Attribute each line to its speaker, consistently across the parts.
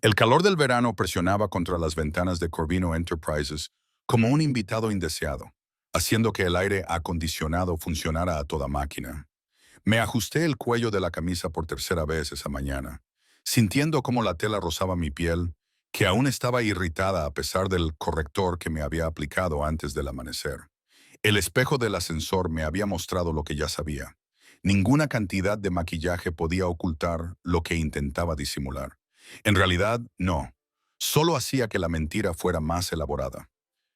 Speaker 1: El calor del verano presionaba contra las ventanas de Corvino Enterprises como un invitado indeseado, haciendo que el aire acondicionado funcionara a toda máquina. Me ajusté el cuello de la camisa por tercera vez esa mañana, sintiendo cómo la tela rozaba mi piel, que aún estaba irritada a pesar del corrector que me había aplicado antes del amanecer. El espejo del ascensor me había mostrado lo que ya sabía. Ninguna cantidad de maquillaje podía ocultar lo que intentaba disimular. En realidad, no. Solo hacía que la mentira fuera más elaborada.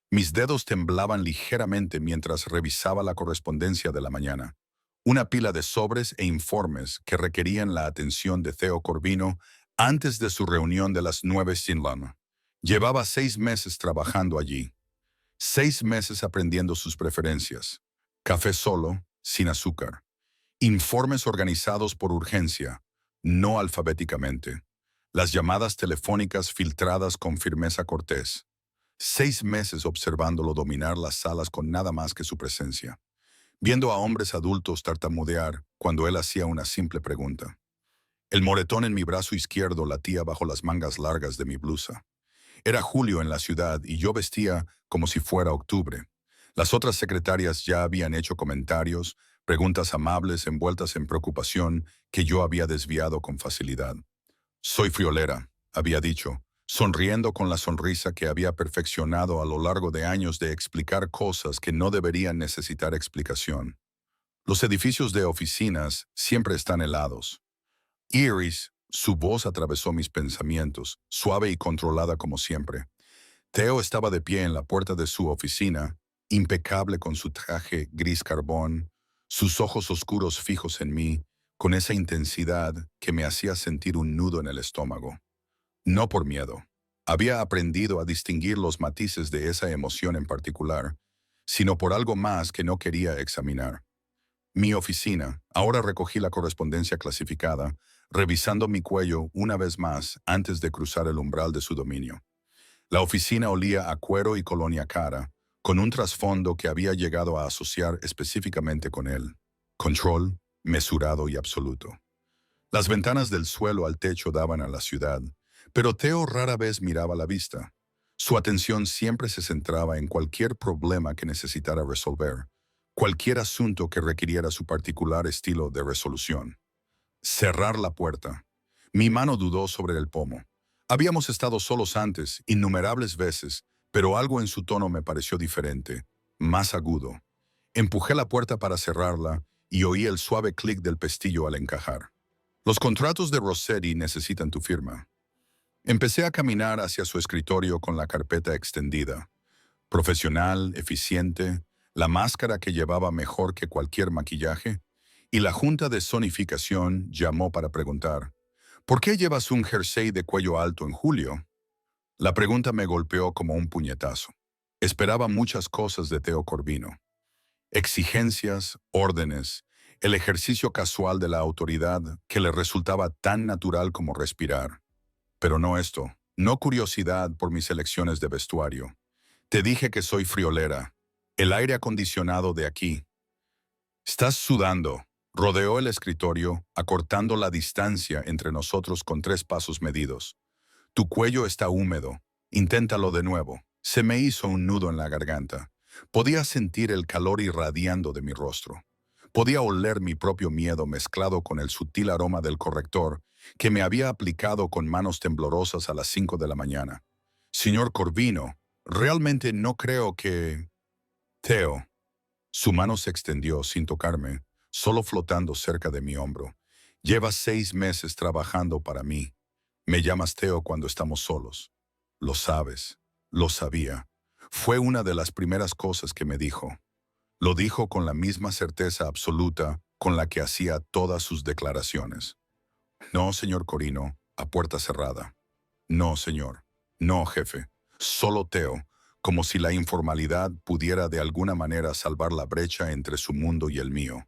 Speaker 1: Mis dedos temblaban ligeramente mientras revisaba la correspondencia de la mañana. Una pila de sobres e informes que requerían la atención de Theo Corvino antes de su reunión de las 9 sin lana. Llevaba 6 meses trabajando allí. 6 meses aprendiendo sus preferencias. Café solo, sin azúcar. Informes organizados por urgencia, no alfabéticamente. Las llamadas telefónicas filtradas con firmeza cortés. 6 meses observándolo dominar las salas con nada más que su presencia. Viendo a hombres adultos tartamudear cuando él hacía una simple pregunta. El moretón en mi brazo izquierdo latía bajo las mangas largas de mi blusa. Era julio en la ciudad y yo vestía como si fuera octubre. Las otras secretarias ya habían hecho comentarios, preguntas amables envueltas en preocupación que yo había desviado con facilidad. Soy friolera, había dicho, sonriendo con la sonrisa que había perfeccionado a lo largo de años de explicar cosas que no deberían necesitar explicación. Los edificios de oficinas siempre están helados. Iris, su voz atravesó mis pensamientos, suave y controlada como siempre. Theo estaba de pie en la puerta de su oficina, impecable con su traje gris carbón, sus ojos oscuros fijos en mí, con esa intensidad que me hacía sentir un nudo en el estómago. No por miedo. Había aprendido a distinguir los matices de esa emoción en particular, sino por algo más que no quería examinar. Mi oficina. Ahora recogí la correspondencia clasificada, revisando mi cuello una vez más antes de cruzar el umbral de su dominio. La oficina olía a cuero y colonia cara, con un trasfondo que había llegado a asociar específicamente con él. Control, mesurado y absoluto. Las ventanas del suelo al techo daban a la ciudad, pero Theo rara vez miraba la vista. Su atención siempre se centraba en cualquier problema que necesitara resolver, cualquier asunto que requiriera su particular estilo de resolución. Cerrar la puerta. Mi mano dudó sobre el pomo. Habíamos estado solos antes, innumerables veces, pero algo en su tono me pareció diferente, más agudo. Empujé la puerta para cerrarla y oí el suave clic del pestillo al encajar. Los contratos de Rossetti necesitan tu firma. Empecé a caminar hacia su escritorio con la carpeta extendida. Profesional, eficiente, la máscara que llevaba mejor que cualquier maquillaje, y la junta de zonificación llamó para preguntar, ¿por qué llevas un jersey de cuello alto en julio? La pregunta me golpeó como un puñetazo. Esperaba muchas cosas de Theo Corvino. Exigencias, órdenes, el ejercicio casual de la autoridad que le resultaba tan natural como respirar. Pero no esto, no curiosidad por mis elecciones de vestuario. Te dije que soy friolera. El aire acondicionado de aquí. Estás sudando. Rodeó el escritorio, acortando la distancia entre nosotros con 3 pasos medidos. Tu cuello está húmedo. Inténtalo de nuevo. Se me hizo un nudo en la garganta. Podía sentir el calor irradiando de mi rostro. Podía oler mi propio miedo mezclado con el sutil aroma del corrector que me había aplicado con manos temblorosas a las 5 de la mañana. Señor Corvino, realmente no creo que... Theo. Su mano se extendió sin tocarme, solo flotando cerca de mi hombro. Llevas 6 meses trabajando para mí. Me llamas Theo cuando estamos solos. Lo sabes. Lo sabía. Fue una de las primeras cosas que me dijo. Lo dijo con la misma certeza absoluta con la que hacía todas sus declaraciones. No, señor Corino, a puerta cerrada. No, señor. No, jefe. Solo Theo, como si la informalidad pudiera de alguna manera salvar la brecha entre su mundo y el mío.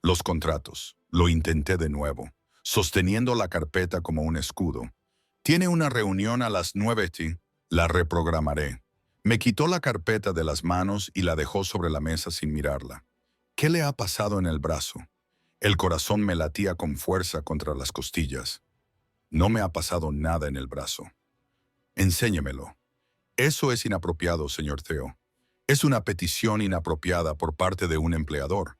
Speaker 1: Los contratos. Lo intenté de nuevo, sosteniendo la carpeta como un escudo. Tiene una reunión a las 9. La reprogramaré. Me quitó la carpeta de las manos y la dejó sobre la mesa sin mirarla. ¿Qué le ha pasado en el brazo? El corazón me latía con fuerza contra las costillas. No me ha pasado nada en el brazo. Enséñemelo. Eso es inapropiado, señor Theo. Es una petición inapropiada por parte de un empleador.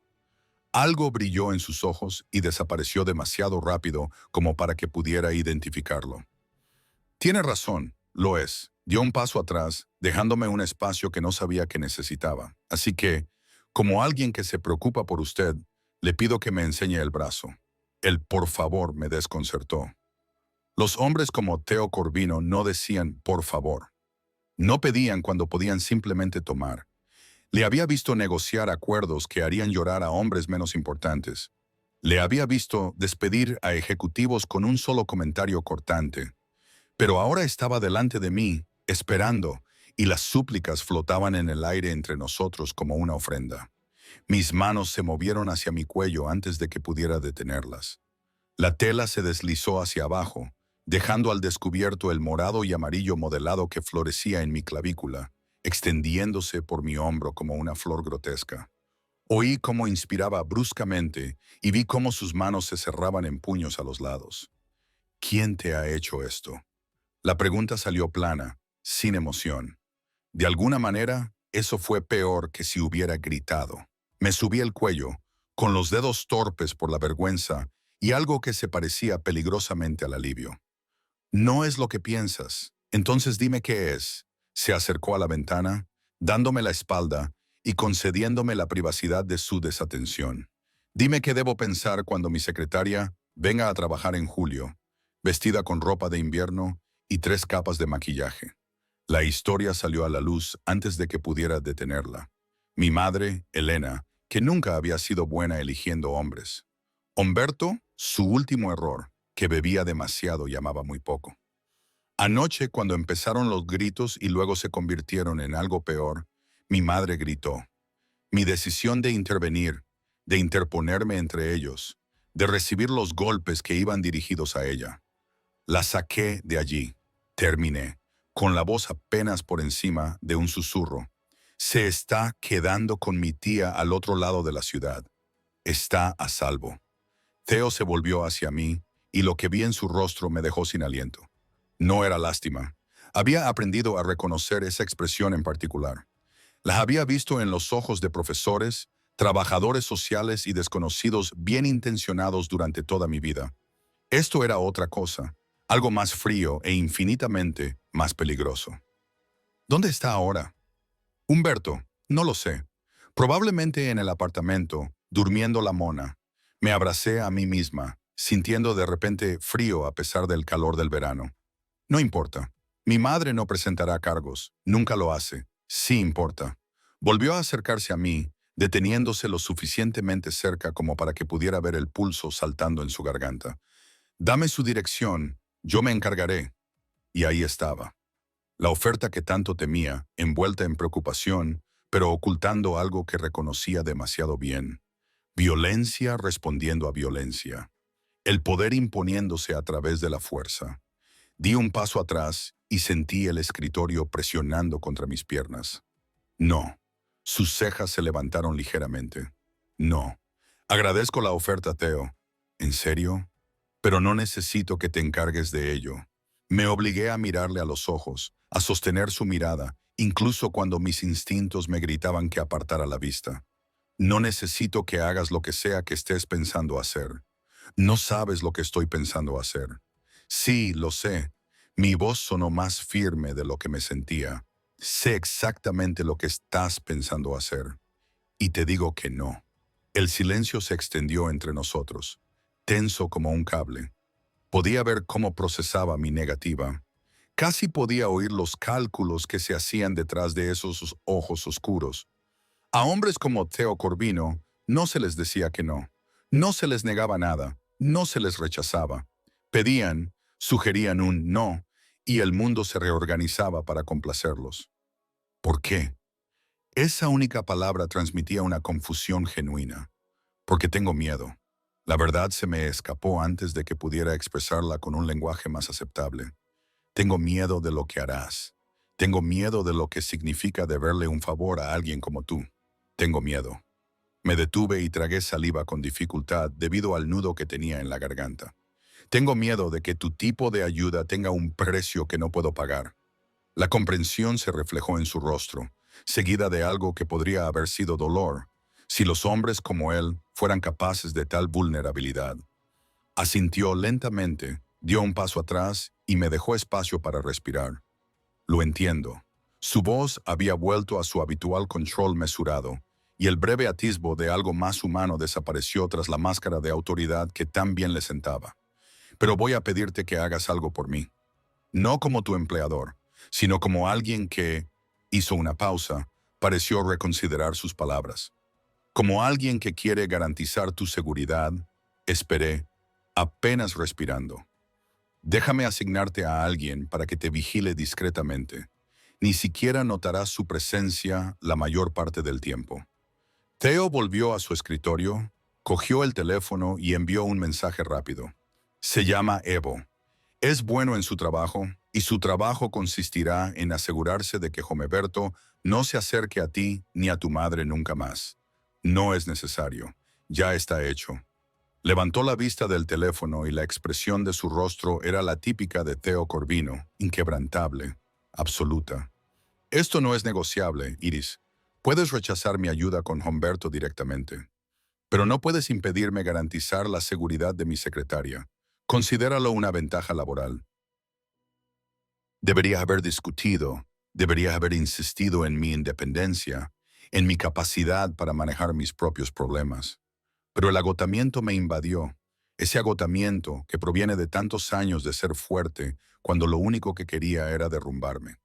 Speaker 1: Algo brilló en sus ojos y desapareció demasiado rápido como para que pudiera identificarlo. Tiene razón, lo es. Dio un paso atrás, dejándome un espacio que no sabía que necesitaba. Así que, como alguien que se preocupa por usted, le pido que me enseñe el brazo. El por favor me desconcertó. Los hombres como Theo Corvino no decían por favor. No pedían cuando podían simplemente tomar. Le había visto negociar acuerdos que harían llorar a hombres menos importantes. Le había visto despedir a ejecutivos con un solo comentario cortante. Pero ahora estaba delante de mí, esperando, y las súplicas flotaban en el aire entre nosotros como una ofrenda. Mis manos se movieron hacia mi cuello antes de que pudiera detenerlas. La tela se deslizó hacia abajo, dejando al descubierto el morado y amarillo modelado que florecía en mi clavícula, extendiéndose por mi hombro como una flor grotesca. Oí cómo inspiraba bruscamente y vi cómo sus manos se cerraban en puños a los lados. ¿Quién te ha hecho esto? La pregunta salió plana, sin emoción. De alguna manera, eso fue peor que si hubiera gritado. Me subí el cuello, con los dedos torpes por la vergüenza y algo que se parecía peligrosamente al alivio. No es lo que piensas. Entonces dime qué es. Se acercó a la ventana, dándome la espalda y concediéndome la privacidad de su desatención. Dime qué debo pensar cuando mi secretaria venga a trabajar en julio, vestida con ropa de invierno y 3 capas de maquillaje. La historia salió a la luz antes de que pudiera detenerla. Mi madre, Elena, que nunca había sido buena eligiendo hombres. Humberto, su último error, que bebía demasiado y amaba muy poco. Anoche, cuando empezaron los gritos y luego se convirtieron en algo peor, mi madre gritó. Mi decisión de intervenir, de interponerme entre ellos, de recibir los golpes que iban dirigidos a ella. La saqué de allí. Terminé, con la voz apenas por encima de un susurro. Se está quedando con mi tía al otro lado de la ciudad. Está a salvo. Theo se volvió hacia mí y lo que vi en su rostro me dejó sin aliento. No era lástima. Había aprendido a reconocer esa expresión en particular. La había visto en los ojos de profesores, trabajadores sociales y desconocidos bien intencionados durante toda mi vida. Esto era otra cosa, algo más frío e infinitamente más peligroso. ¿Dónde está ahora? Humberto, no lo sé. Probablemente en el apartamento, durmiendo la mona. Me abracé a mí misma, sintiendo de repente frío a pesar del calor del verano. No importa. Mi madre no presentará cargos. Nunca lo hace. Sí importa. Volvió a acercarse a mí, deteniéndose lo suficientemente cerca como para que pudiera ver el pulso saltando en su garganta. Dame su dirección, yo me encargaré. Y ahí estaba. La oferta que tanto temía, envuelta en preocupación, pero ocultando algo que reconocía demasiado bien. Violencia respondiendo a violencia. El poder imponiéndose a través de la fuerza. Di un paso atrás y sentí el escritorio presionando contra mis piernas. No. Sus cejas se levantaron ligeramente. No. Agradezco la oferta, Theo. ¿En serio? Pero no necesito que te encargues de ello. Me obligué a mirarle a los ojos, a sostener su mirada, incluso cuando mis instintos me gritaban que apartara la vista. No necesito que hagas lo que sea que estés pensando hacer. No sabes lo que estoy pensando hacer. Sí, lo sé. Mi voz sonó más firme de lo que me sentía. Sé exactamente lo que estás pensando hacer. Y te digo que no. El silencio se extendió entre nosotros, tenso como un cable. Podía ver cómo procesaba mi negativa. Casi podía oír los cálculos que se hacían detrás de esos ojos oscuros. A hombres como Theo Corvino no se les decía que no. No se les negaba nada. No se les rechazaba. Pedían, sugerían un no, y el mundo se reorganizaba para complacerlos. ¿Por qué? Esa única palabra transmitía una confusión genuina. Porque tengo miedo. La verdad se me escapó antes de que pudiera expresarla con un lenguaje más aceptable. Tengo miedo de lo que harás. Tengo miedo de lo que significa deberle un favor a alguien como tú. Tengo miedo. Me detuve y tragué saliva con dificultad debido al nudo que tenía en la garganta. Tengo miedo de que tu tipo de ayuda tenga un precio que no puedo pagar. La comprensión se reflejó en su rostro, seguida de algo que podría haber sido dolor, si los hombres como él fueran capaces de tal vulnerabilidad. Asintió lentamente, dio un paso atrás y me dejó espacio para respirar. Lo entiendo. Su voz había vuelto a su habitual control mesurado, y el breve atisbo de algo más humano desapareció tras la máscara de autoridad que tan bien le sentaba. Pero voy a pedirte que hagas algo por mí. No como tu empleador, sino como alguien que hizo una pausa, pareció reconsiderar sus palabras. Como alguien que quiere garantizar tu seguridad, esperé, apenas respirando. Déjame asignarte a alguien para que te vigile discretamente. Ni siquiera notarás su presencia la mayor parte del tiempo. Theo volvió a su escritorio, cogió el teléfono y envió un mensaje rápido. Se llama Evo. Es bueno en su trabajo, y su trabajo consistirá en asegurarse de que Jomeberto no se acerque a ti ni a tu madre nunca más. No es necesario. Ya está hecho. Levantó la vista del teléfono y la expresión de su rostro era la típica de Theo Corvino, inquebrantable, absoluta. Esto no es negociable, Iris. Puedes rechazar mi ayuda con Humberto directamente, pero no puedes impedirme garantizar la seguridad de mi secretaria. Considéralo una ventaja laboral. Debería haber discutido, debería haber insistido en mi independencia, en mi capacidad para manejar mis propios problemas. Pero el agotamiento me invadió, ese agotamiento que proviene de tantos años de ser fuerte cuando lo único que quería era derrumbarme.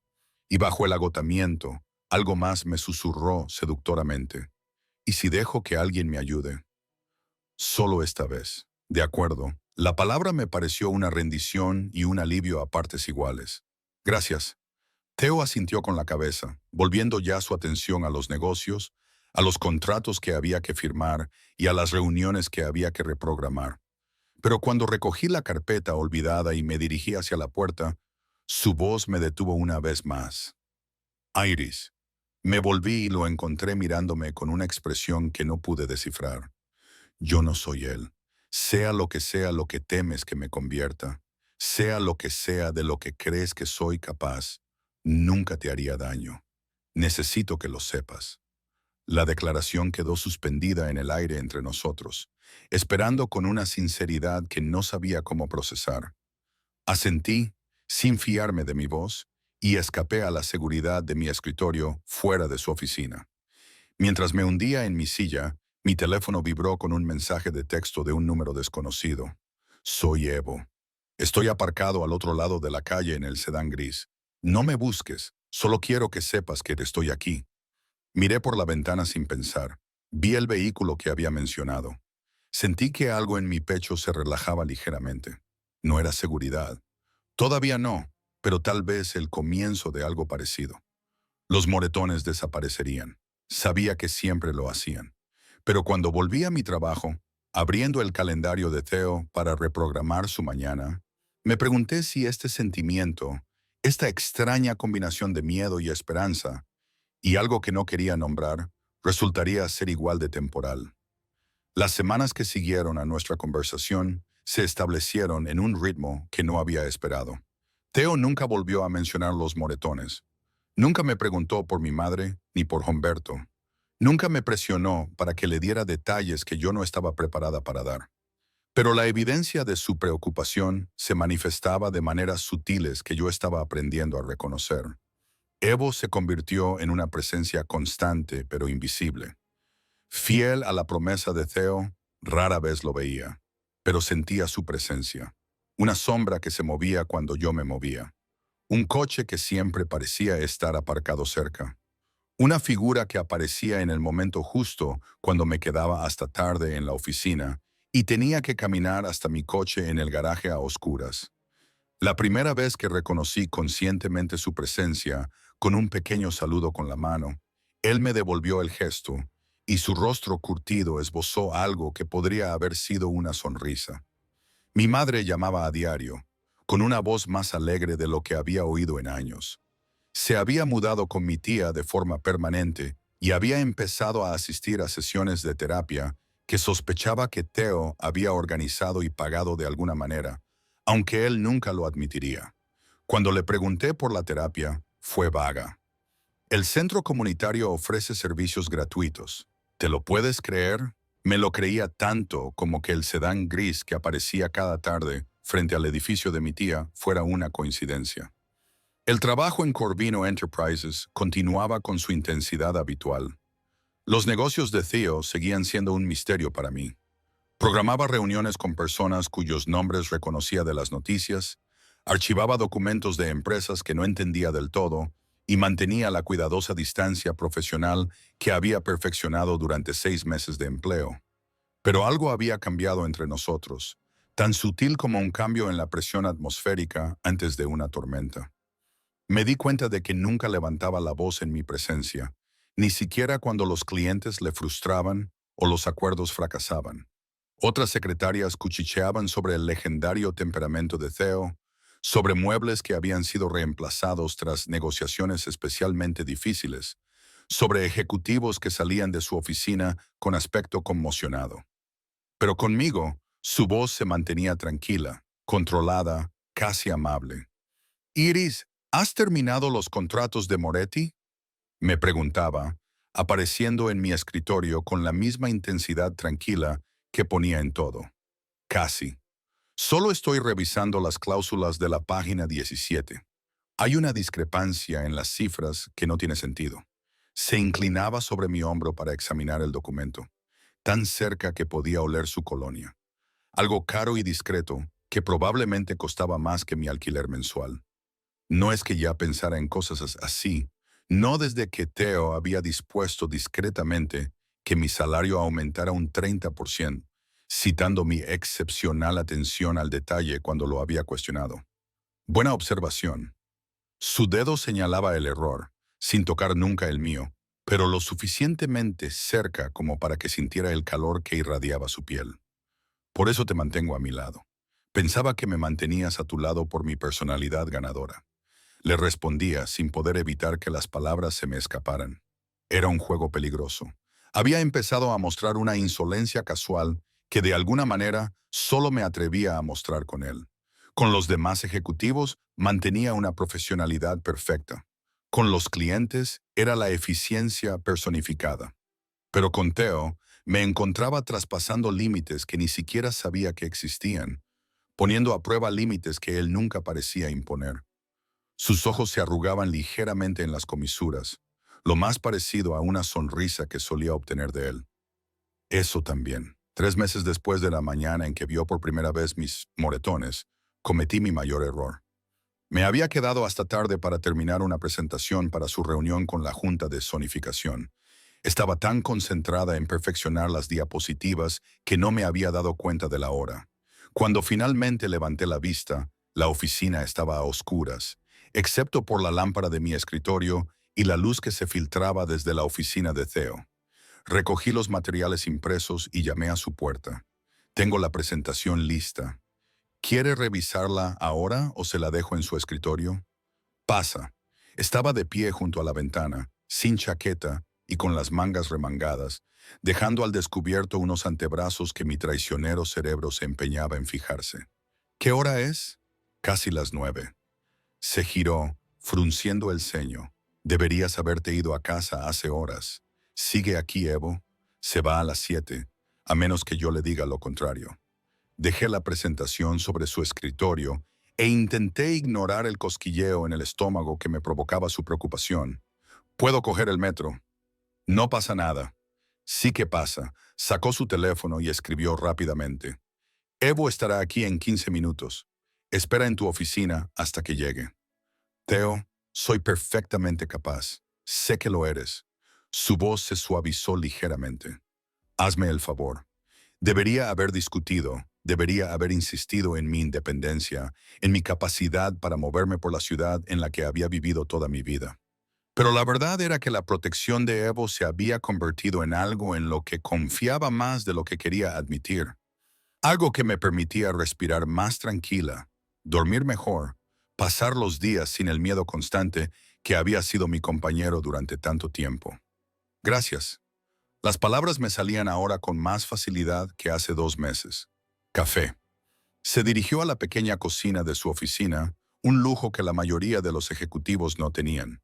Speaker 1: Y bajo el agotamiento, algo más me susurró seductoramente. ¿Y si dejo que alguien me ayude? Solo esta vez. De acuerdo. La palabra me pareció una rendición y un alivio a partes iguales. Gracias. Theo asintió con la cabeza, volviendo ya su atención a los negocios, a los contratos que había que firmar y a las reuniones que había que reprogramar. Pero cuando recogí la carpeta olvidada y me dirigí hacia la puerta, su voz me detuvo una vez más. Iris. Me volví y lo encontré mirándome con una expresión que no pude descifrar. Yo no soy él. Sea lo que temes que me convierta, sea lo que sea de lo que crees que soy capaz, nunca te haría daño. Necesito que lo sepas. La declaración quedó suspendida en el aire entre nosotros, esperando con una sinceridad que no sabía cómo procesar. Asentí, sin fiarme de mi voz, y escapé a la seguridad de mi escritorio fuera de su oficina. Mientras me hundía en mi silla, mi teléfono vibró con un mensaje de texto de un número desconocido. Soy Evo. Estoy aparcado al otro lado de la calle en el sedán gris. No me busques, solo quiero que sepas que estoy aquí. Miré por la ventana sin pensar. Vi el vehículo que había mencionado. Sentí que algo en mi pecho se relajaba ligeramente. No era seguridad. Todavía no, pero tal vez el comienzo de algo parecido. Los moretones desaparecerían. Sabía que siempre lo hacían. Pero cuando volví a mi trabajo, abriendo el calendario de Theo para reprogramar su mañana, me pregunté si este sentimiento, esta extraña combinación de miedo y esperanza, y algo que no quería nombrar, resultaría ser igual de temporal. Las semanas que siguieron a nuestra conversación se establecieron en un ritmo que no había esperado. Theo nunca volvió a mencionar los moretones. Nunca me preguntó por mi madre ni por Humberto. Nunca me presionó para que le diera detalles que yo no estaba preparada para dar. Pero la evidencia de su preocupación se manifestaba de maneras sutiles que yo estaba aprendiendo a reconocer. Evo se convirtió en una presencia constante pero invisible. Fiel a la promesa de Theo, rara vez lo veía, pero sentía su presencia. Una sombra que se movía cuando yo me movía. Un coche que siempre parecía estar aparcado cerca. Una figura que aparecía en el momento justo cuando me quedaba hasta tarde en la oficina y tenía que caminar hasta mi coche en el garaje a oscuras. La primera vez que reconocí conscientemente su presencia, con un pequeño saludo con la mano, él me devolvió el gesto y su rostro curtido esbozó algo que podría haber sido una sonrisa. Mi madre llamaba a diario, con una voz más alegre de lo que había oído en años. Se había mudado con mi tía de forma permanente y había empezado a asistir a sesiones de terapia que sospechaba que Theo había organizado y pagado de alguna manera, aunque él nunca lo admitiría. Cuando le pregunté por la terapia, fue vaga. El centro comunitario ofrece servicios gratuitos. ¿Te lo puedes creer? Me lo creía tanto como que el sedán gris que aparecía cada tarde frente al edificio de mi tía fuera una coincidencia. El trabajo en Corvino Enterprises continuaba con su intensidad habitual. Los negocios de Theo seguían siendo un misterio para mí. Programaba reuniones con personas cuyos nombres reconocía de las noticias, archivaba documentos de empresas que no entendía del todo y mantenía la cuidadosa distancia profesional que había perfeccionado durante 6 meses de empleo. Pero algo había cambiado entre nosotros, tan sutil como un cambio en la presión atmosférica antes de una tormenta. Me di cuenta de que nunca levantaba la voz en mi presencia, ni siquiera cuando los clientes le frustraban o los acuerdos fracasaban. Otras secretarias cuchicheaban sobre el legendario temperamento de Theo, sobre muebles que habían sido reemplazados tras negociaciones especialmente difíciles, sobre ejecutivos que salían de su oficina con aspecto conmocionado. Pero conmigo, su voz se mantenía tranquila, controlada, casi amable. Iris, ¿has terminado los contratos de Moretti? Me preguntaba, apareciendo en mi escritorio con la misma intensidad tranquila que ponía en todo. Casi. Solo estoy revisando las cláusulas de la página 17. Hay una discrepancia en las cifras que no tiene sentido. Se inclinaba sobre mi hombro para examinar el documento, tan cerca que podía oler su colonia. Algo caro y discreto que probablemente costaba más que mi alquiler mensual. No es que ya pensara en cosas así, no desde que Theo había dispuesto discretamente que mi salario aumentara un 30%, citando mi excepcional atención al detalle cuando lo había cuestionado. Buena observación. Su dedo señalaba el error, sin tocar nunca el mío, pero lo suficientemente cerca como para que sintiera el calor que irradiaba su piel. Por eso te mantengo a mi lado. Pensaba que me mantenías a tu lado por mi personalidad ganadora. Le respondía sin poder evitar que las palabras se me escaparan. Era un juego peligroso. Había empezado a mostrar una insolencia casual que de alguna manera solo me atrevía a mostrar con él. Con los demás ejecutivos mantenía una profesionalidad perfecta. Con los clientes era la eficiencia personificada. Pero con Theo me encontraba traspasando límites que ni siquiera sabía que existían, poniendo a prueba límites que él nunca parecía imponer. Sus ojos se arrugaban ligeramente en las comisuras, lo más parecido a una sonrisa que solía obtener de él. Eso también. 3 meses después de la mañana en que vio por primera vez mis moretones, cometí mi mayor error. Me había quedado hasta tarde para terminar una presentación para su reunión con la Junta de Zonificación. Estaba tan concentrada en perfeccionar las diapositivas que no me había dado cuenta de la hora. Cuando finalmente levanté la vista, la oficina estaba a oscuras, excepto por la lámpara de mi escritorio y la luz que se filtraba desde la oficina de Theo. Recogí los materiales impresos y llamé a su puerta. Tengo la presentación lista. ¿Quiere revisarla ahora o se la dejo en su escritorio? Pasa. Estaba de pie junto a la ventana, sin chaqueta y con las mangas remangadas, dejando al descubierto unos antebrazos que mi traicionero cerebro se empeñaba en fijarse. ¿Qué hora es? Casi las 9. Se giró, frunciendo el ceño. Deberías haberte ido a casa hace horas. Sigue aquí, Evo. Se va a las 7, a menos que yo le diga lo contrario. Dejé la presentación sobre su escritorio e intenté ignorar el cosquilleo en el estómago que me provocaba su preocupación. ¿Puedo coger el metro? No pasa nada. Sí que pasa. Sacó su teléfono y escribió rápidamente. Evo estará aquí en 15 minutos. Espera en tu oficina hasta que llegue. Theo, soy perfectamente capaz. Sé que lo eres. Su voz se suavizó ligeramente. Hazme el favor. Debería haber discutido, debería haber insistido en mi independencia, en mi capacidad para moverme por la ciudad en la que había vivido toda mi vida. Pero la verdad era que la protección de Evo se había convertido en algo en lo que confiaba más de lo que quería admitir. Algo que me permitía respirar más tranquila, dormir mejor, pasar los días sin el miedo constante que había sido mi compañero durante tanto tiempo. Gracias. Las palabras me salían ahora con más facilidad que hace 2 meses. Café. Se dirigió a la pequeña cocina de su oficina, un lujo que la mayoría de los ejecutivos no tenían.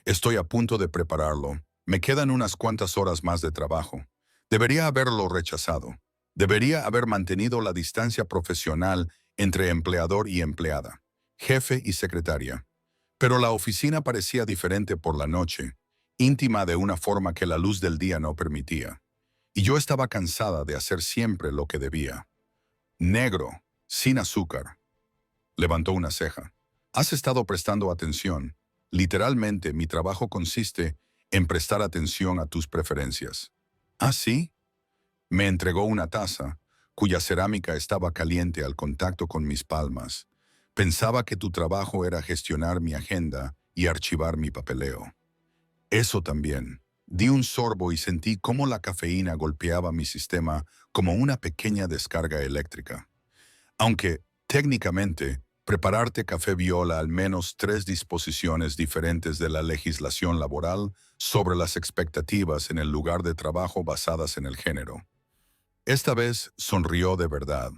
Speaker 1: Estoy a punto de prepararlo. Me quedan unas cuantas horas más de trabajo. Debería haberlo rechazado. Debería haber mantenido la distancia profesional entre empleador y empleada, jefe y secretaria. Pero la oficina parecía diferente por la noche, íntima de una forma que la luz del día no permitía. Y yo estaba cansada de hacer siempre lo que debía. Negro, sin azúcar. Levantó una ceja. Has estado prestando atención. Literalmente, mi trabajo consiste en prestar atención a tus preferencias. ¿Ah, sí? Me entregó una taza, cuya cerámica estaba caliente al contacto con mis palmas. Pensaba que tu trabajo era gestionar mi agenda y archivar mi papeleo. Eso también. Di un sorbo y sentí cómo la cafeína golpeaba mi sistema como una pequeña descarga eléctrica. Aunque, técnicamente, prepararte café viola al menos 3 disposiciones diferentes de la legislación laboral sobre las expectativas en el lugar de trabajo basadas en el género. Esta vez sonrió de verdad,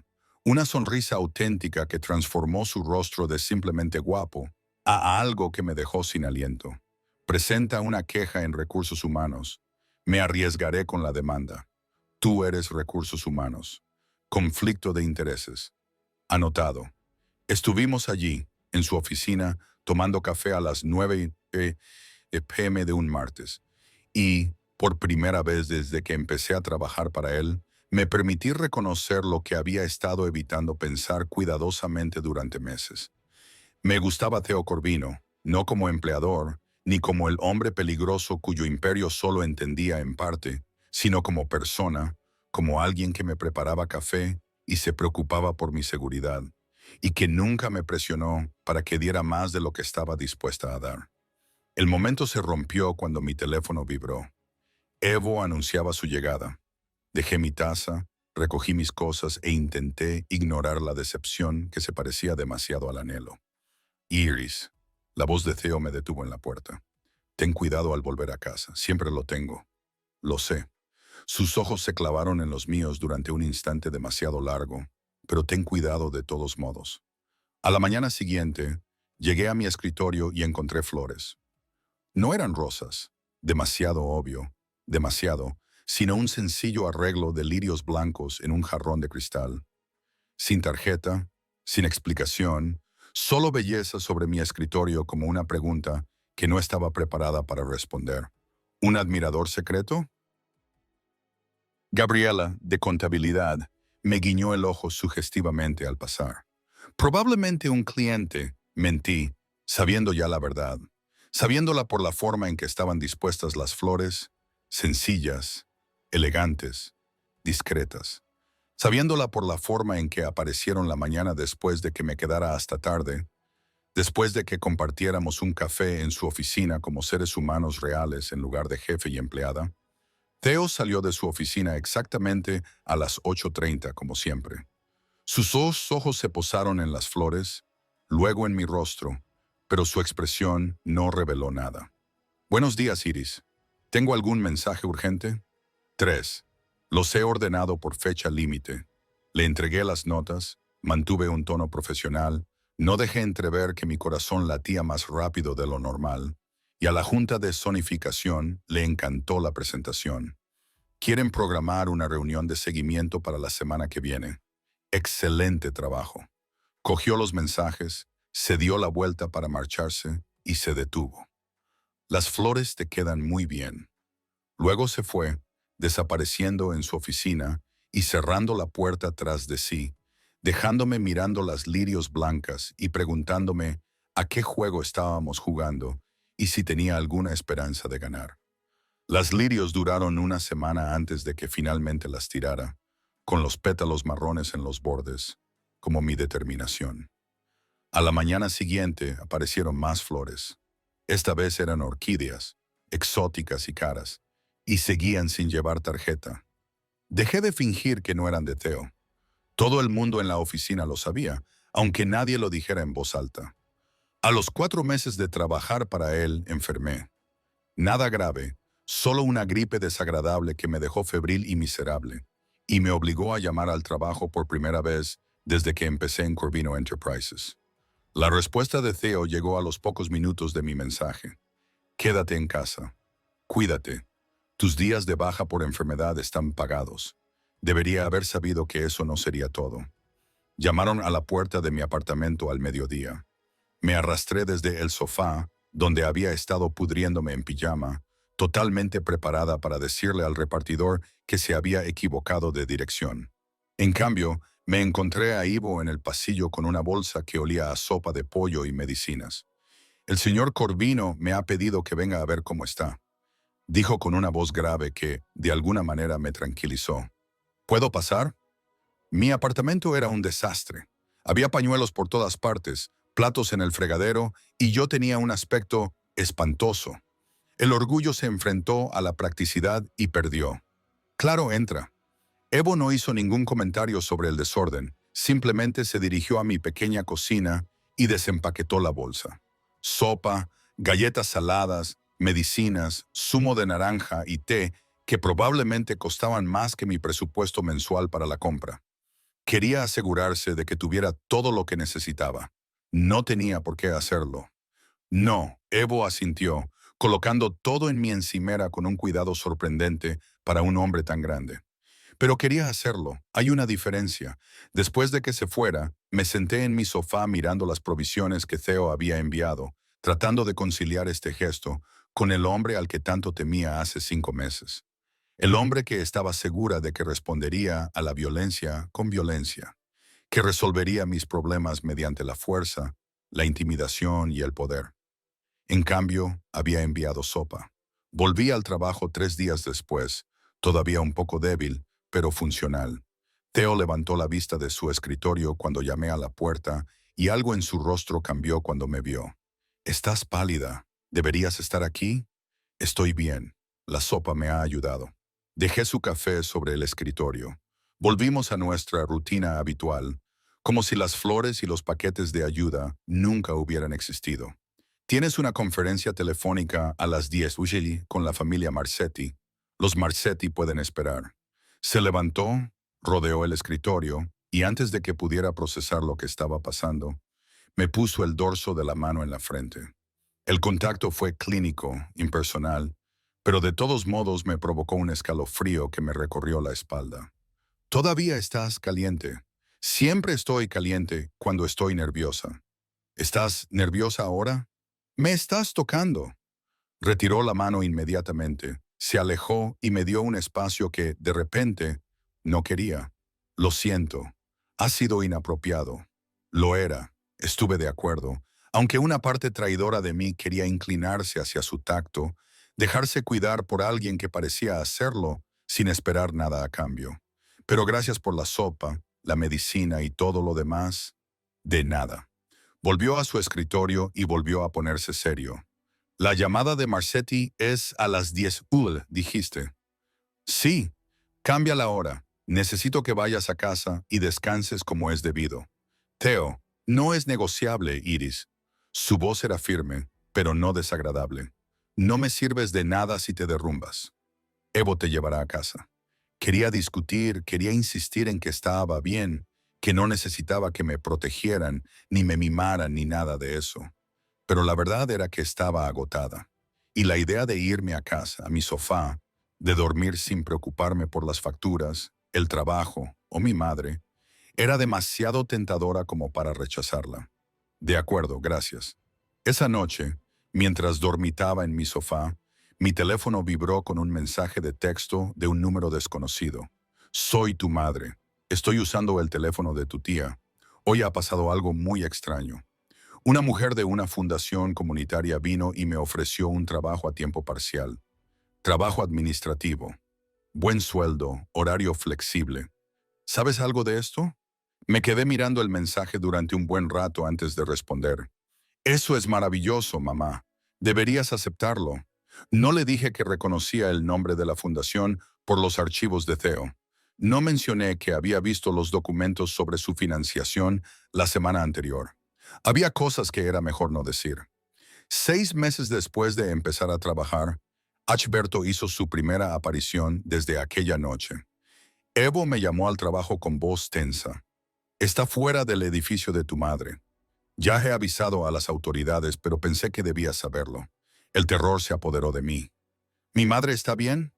Speaker 1: una sonrisa auténtica que transformó su rostro de simplemente guapo a algo que me dejó sin aliento. Presenta una queja en recursos humanos. Me arriesgaré con la demanda. Tú eres recursos humanos. Conflicto de intereses. Anotado. Estuvimos allí, en su oficina, tomando café a las 9 p.m. de un martes. Y, por primera vez desde que empecé a trabajar para él, me permití reconocer lo que había estado evitando pensar cuidadosamente durante meses. Me gustaba Theo Corvino, no como empleador, ni como el hombre peligroso cuyo imperio solo entendía en parte, sino como persona, como alguien que me preparaba café y se preocupaba por mi seguridad, y que nunca me presionó para que diera más de lo que estaba dispuesta a dar. El momento se rompió cuando mi teléfono vibró. Evo anunciaba su llegada. Dejé mi taza, recogí mis cosas e intenté ignorar la decepción que se parecía demasiado al anhelo. Iris, la voz de Theo me detuvo en la puerta. Ten cuidado al volver a casa, siempre lo tengo. Lo sé. Sus ojos se clavaron en los míos durante un instante demasiado largo, pero ten cuidado de todos modos. A la mañana siguiente, llegué a mi escritorio y encontré flores. No eran rosas, demasiado obvio, demasiado, sino un sencillo arreglo de lirios blancos en un jarrón de cristal. Sin tarjeta, sin explicación, solo belleza sobre mi escritorio como una pregunta que no estaba preparada para responder. ¿Un admirador secreto? Gabriela, de contabilidad, me guiñó el ojo sugestivamente al pasar. Probablemente un cliente, mentí, sabiendo ya la verdad, sabiéndola por la forma en que estaban dispuestas las flores, sencillas, elegantes, discretas, sabiéndola por la forma en que aparecieron la mañana después de que me quedara hasta tarde, después de que compartiéramos un café en su oficina como seres humanos reales en lugar de jefe y empleada. Theo salió de su oficina exactamente a las 8:30, como siempre. Sus dos ojos se posaron en las flores, luego en mi rostro, pero su expresión no reveló nada. Buenos días, Iris. ¿Tengo algún mensaje urgente? 3. Los he ordenado por fecha límite. Le entregué las notas, mantuve un tono profesional, no dejé entrever que mi corazón latía más rápido de lo normal, y a la junta de zonificación le encantó la presentación. Quieren programar una reunión de seguimiento para la semana que viene. Excelente trabajo. Cogió los mensajes, se dio la vuelta para marcharse y se detuvo. Las flores te quedan muy bien. Luego se fue, desapareciendo en su oficina y cerrando la puerta tras de sí, dejándome mirando las lirios blancas y preguntándome a qué juego estábamos jugando y si tenía alguna esperanza de ganar. Las lirios duraron una semana antes de que finalmente las tirara, con los pétalos marrones en los bordes, como mi determinación. A la mañana siguiente aparecieron más flores. Esta vez eran orquídeas, exóticas y caras, y seguían sin llevar tarjeta. Dejé de fingir que no eran de Theo. Todo el mundo en la oficina lo sabía, aunque nadie lo dijera en voz alta. A los 4 meses de trabajar para él, enfermé. Nada grave, solo una gripe desagradable que me dejó febril y miserable, y me obligó a llamar al trabajo por primera vez desde que empecé en Corvino Enterprises. La respuesta de Theo llegó a los pocos minutos de mi mensaje. Quédate en casa. Cuídate. Tus días de baja por enfermedad están pagados. Debería haber sabido que eso no sería todo. Llamaron a la puerta de mi apartamento al mediodía. Me arrastré desde el sofá, donde había estado pudriéndome en pijama, totalmente preparada para decirle al repartidor que se había equivocado de dirección. En cambio, me encontré a Ivo en el pasillo con una bolsa que olía a sopa de pollo y medicinas. El señor Corvino me ha pedido que venga a ver cómo está, dijo con una voz grave que, de alguna manera, me tranquilizó. ¿Puedo pasar? Mi apartamento era un desastre. Había pañuelos por todas partes, platos en el fregadero, y yo tenía un aspecto espantoso. El orgullo se enfrentó a la practicidad y perdió. Claro, entra. Evo no hizo ningún comentario sobre el desorden, simplemente se dirigió a mi pequeña cocina y desempaquetó la bolsa. Sopa, galletas saladas, medicinas, zumo de naranja y té que probablemente costaban más que mi presupuesto mensual para la compra. Quería asegurarse de que tuviera todo lo que necesitaba. No tenía por qué hacerlo. No, Evo asintió, colocando todo en mi encimera con un cuidado sorprendente para un hombre tan grande. Pero quería hacerlo. Hay una diferencia. Después de que se fuera, me senté en mi sofá mirando las provisiones que Theo había enviado, tratando de conciliar este gesto con el hombre al que tanto temía hace 5 meses. El hombre que estaba segura de que respondería a la violencia con violencia, que resolvería mis problemas mediante la fuerza, la intimidación y el poder. En cambio, había enviado sopa. Volví al trabajo 3 días después, todavía un poco débil, pero funcional. Theo levantó la vista de su escritorio cuando llamé a la puerta y algo en su rostro cambió cuando me vio. «Estás pálida. ¿Deberías estar aquí?» «Estoy bien. La sopa me ha ayudado». Dejé su café sobre el escritorio. Volvimos a nuestra rutina habitual, como si las flores y los paquetes de ayuda nunca hubieran existido. Tienes una conferencia telefónica a las 10 Ugeli con la familia Marsetti. Los Marsetti pueden esperar. Se levantó, rodeó el escritorio y antes de que pudiera procesar lo que estaba pasando, me puso el dorso de la mano en la frente. El contacto fue clínico, impersonal, pero de todos modos me provocó un escalofrío que me recorrió la espalda. Todavía estás caliente. Siempre estoy caliente cuando estoy nerviosa. ¿Estás nerviosa ahora? Me estás tocando. Retiró la mano inmediatamente, se alejó y me dio un espacio que, de repente, no quería. Lo siento. Ha sido inapropiado. Lo era. Estuve de acuerdo. Aunque una parte traidora de mí quería inclinarse hacia su tacto, dejarse cuidar por alguien que parecía hacerlo sin esperar nada a cambio. Pero gracias por la sopa, la medicina y todo lo demás, de nada. Volvió a su escritorio y volvió a ponerse serio. La llamada de Marsetti es a las 10 dijiste. Sí, cambia la hora. Necesito que vayas a casa y descanses como es debido. Theo, no es negociable, Iris. Su voz era firme, pero no desagradable. No me sirves de nada si te derrumbas. Evo te llevará a casa. Quería discutir, quería insistir en que estaba bien, que no necesitaba que me protegieran, ni me mimaran, ni nada de eso. Pero la verdad era que estaba agotada. Y la idea de irme a casa, a mi sofá, de dormir sin preocuparme por las facturas, el trabajo o mi madre, era demasiado tentadora como para rechazarla. De acuerdo, gracias. Esa noche, mientras dormitaba en mi sofá, mi teléfono vibró con un mensaje de texto de un número desconocido. Soy tu madre. Estoy usando el teléfono de tu tía. Hoy ha pasado algo muy extraño. Una mujer de una fundación comunitaria vino y me ofreció un trabajo a tiempo parcial. Trabajo administrativo. Buen sueldo, horario flexible. ¿Sabes algo de esto? Me quedé mirando el mensaje durante un buen rato antes de responder. Eso es maravilloso, mamá. Deberías aceptarlo. No le dije que reconocía el nombre de la fundación por los archivos de Theo. No mencioné que había visto los documentos sobre su financiación la semana anterior. Había cosas que era mejor no decir. 6 meses después de empezar a trabajar, Achberto hizo su primera aparición desde aquella noche. Evo me llamó al trabajo con voz tensa. Está fuera del edificio de tu madre. Ya he avisado a las autoridades, pero pensé que debía saberlo. El terror se apoderó de mí. ¿Mi madre está bien?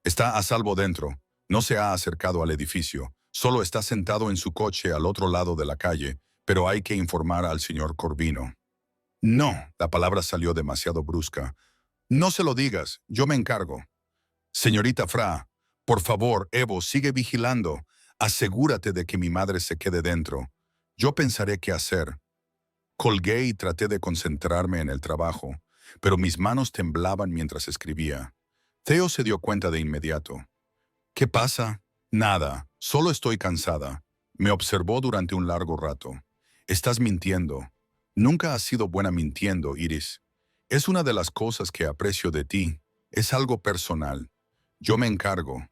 Speaker 1: Está a salvo dentro. No se ha acercado al edificio. Solo está sentado en su coche al otro lado de la calle, pero hay que informar al señor Corvino. No, la palabra salió demasiado brusca. No se lo digas, yo me encargo. Señorita Fra, por favor, Evo, sigue vigilando. Asegúrate de que mi madre se quede dentro. Yo pensaré qué hacer. Colgué y traté de concentrarme en el trabajo, pero mis manos temblaban mientras escribía. Theo se dio cuenta de inmediato. ¿Qué pasa? Nada, solo estoy cansada. Me observó durante un largo rato. Estás mintiendo. Nunca has sido buena mintiendo, Iris. Es una de las cosas que aprecio de ti. Es algo personal. Yo me encargo.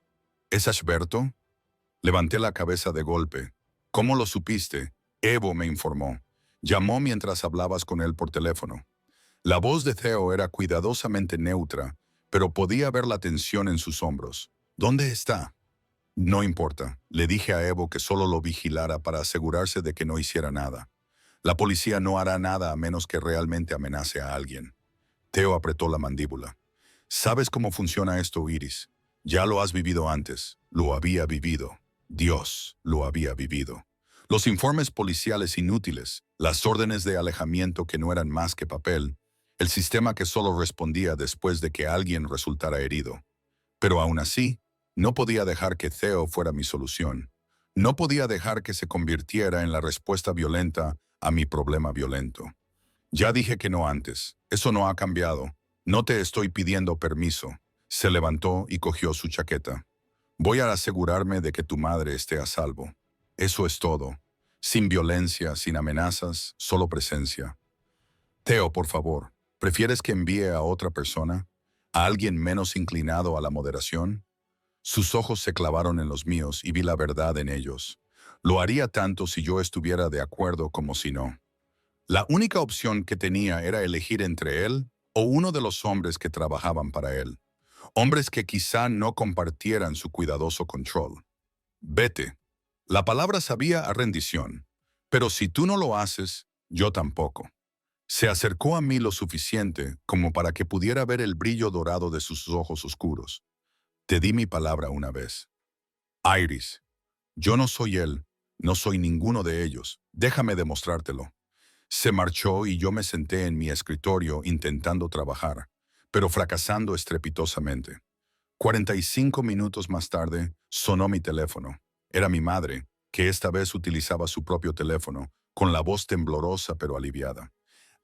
Speaker 1: ¿Es Ashberto? Levanté la cabeza de golpe. ¿Cómo lo supiste? Evo me informó. Llamó mientras hablabas con él por teléfono. La voz de Theo era cuidadosamente neutra, pero podía ver la tensión en sus hombros. ¿Dónde está? No importa. Le dije a Evo que solo lo vigilara para asegurarse de que no hiciera nada. La policía no hará nada a menos que realmente amenace a alguien. Theo apretó la mandíbula. ¿Sabes cómo funciona esto, Iris? Ya lo has vivido antes. Lo había vivido. Dios lo había vivido. Los informes policiales inútiles, las órdenes de alejamiento que no eran más que papel, el sistema que solo respondía después de que alguien resultara herido. Pero aún así, no podía dejar que Theo fuera mi solución. No podía dejar que se convirtiera en la respuesta violenta a mi problema violento. Ya dije que no antes. Eso no ha cambiado. No te estoy pidiendo permiso. Se levantó y cogió su chaqueta. Voy a asegurarme de que tu madre esté a salvo. Eso es todo. Sin violencia, sin amenazas, solo presencia. Theo, por favor, ¿prefieres que envíe a otra persona? ¿A alguien menos inclinado a la moderación? Sus ojos se clavaron en los míos y vi la verdad en ellos. Lo haría tanto si yo estuviera de acuerdo como si no. La única opción que tenía era elegir entre él o uno de los hombres que trabajaban para él. Hombres que quizá no compartieran su cuidadoso control. Vete. La palabra sabía a rendición. Pero si tú no lo haces, yo tampoco. Se acercó a mí lo suficiente como para que pudiera ver el brillo dorado de sus ojos oscuros. Te di mi palabra una vez. Iris, yo no soy él, no soy ninguno de ellos. Déjame demostrártelo. Se marchó y yo me senté en mi escritorio intentando trabajar, pero fracasando estrepitosamente. 45 minutos más tarde, sonó mi teléfono. Era mi madre, que esta vez utilizaba su propio teléfono, con la voz temblorosa pero aliviada.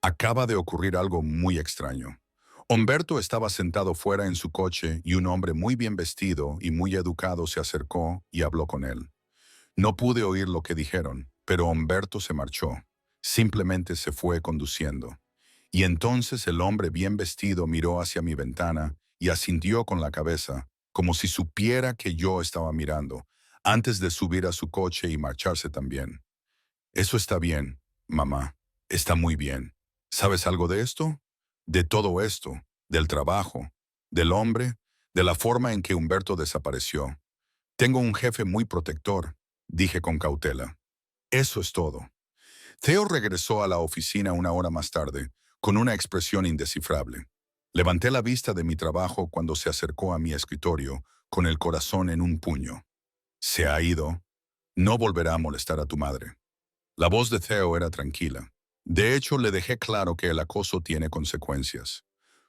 Speaker 1: Acaba de ocurrir algo muy extraño. Humberto estaba sentado fuera en su coche y un hombre muy bien vestido y muy educado se acercó y habló con él. No pude oír lo que dijeron, pero Humberto se marchó. Simplemente se fue conduciendo. Y entonces el hombre bien vestido miró hacia mi ventana y asintió con la cabeza, como si supiera que yo estaba mirando, antes de subir a su coche y marcharse también. Eso está bien, mamá. Está muy bien. ¿Sabes algo de esto? De todo esto, del trabajo, del hombre, de la forma en que Humberto desapareció. Tengo un jefe muy protector, dije con cautela. Eso es todo. Theo regresó a la oficina una hora más tarde, con una expresión indescifrable. Levanté la vista de mi trabajo cuando se acercó a mi escritorio, con el corazón en un puño. Se ha ido. No volverá a molestar a tu madre. La voz de Theo era tranquila. De hecho, le dejé claro que el acoso tiene consecuencias.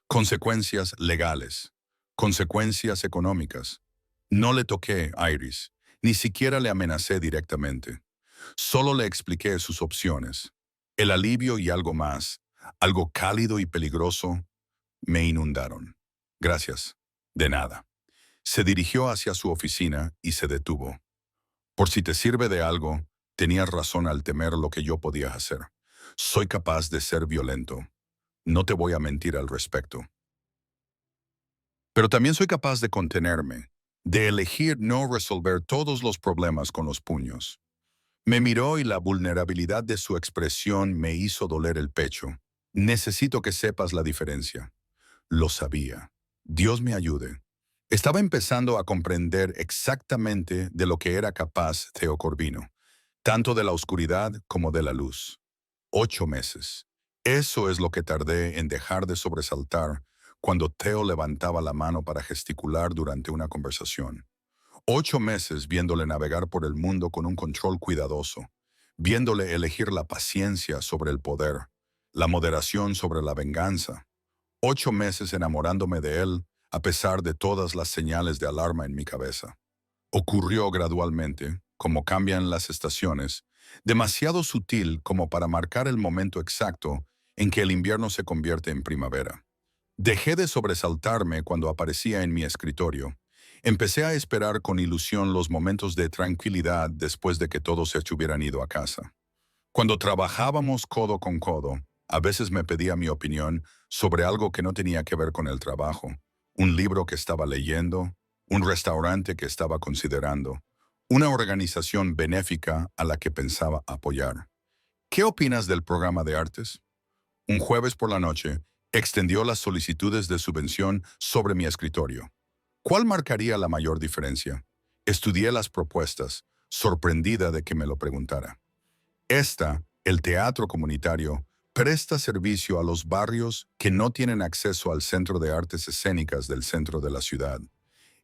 Speaker 1: Consecuencias legales. Consecuencias económicas. No le toqué, Iris. Ni siquiera le amenacé directamente. Solo le expliqué sus opciones. El alivio y algo más, algo cálido y peligroso, me inundaron. Gracias. De nada. Se dirigió hacia su oficina y se detuvo. Por si te sirve de algo, tenías razón al temer lo que yo podía hacer. Soy capaz de ser violento. No te voy a mentir al respecto. Pero también soy capaz de contenerme, de elegir no resolver todos los problemas con los puños. Me miró y la vulnerabilidad de su expresión me hizo doler el pecho. Necesito que sepas la diferencia. Lo sabía. Dios me ayude. Estaba empezando a comprender exactamente de lo que era capaz Theo Corvino, tanto de la oscuridad como de la luz. 8 meses. Eso es lo que tardé en dejar de sobresaltar cuando Theo levantaba la mano para gesticular durante una conversación. 8 meses viéndole navegar por el mundo con un control cuidadoso, viéndole elegir la paciencia sobre el poder, la moderación sobre la venganza. 8 meses enamorándome de él a pesar de todas las señales de alarma en mi cabeza. Ocurrió gradualmente, como cambian las estaciones, demasiado sutil como para marcar el momento exacto en que el invierno se convierte en primavera. Dejé de sobresaltarme cuando aparecía en mi escritorio. Empecé a esperar con ilusión los momentos de tranquilidad después de que todos se hubieran ido a casa. Cuando trabajábamos codo con codo, a veces me pedía mi opinión sobre algo que no tenía que ver con el trabajo, un libro que estaba leyendo, un restaurante que estaba considerando, una organización benéfica a la que pensaba apoyar. ¿Qué opinas del programa de artes? Un jueves por la noche, extendió las solicitudes de subvención sobre mi escritorio. ¿Cuál marcaría la mayor diferencia? Estudié las propuestas, sorprendida de que me lo preguntara. El teatro comunitario, presta servicio a los barrios que no tienen acceso al Centro de Artes Escénicas del centro de la ciudad.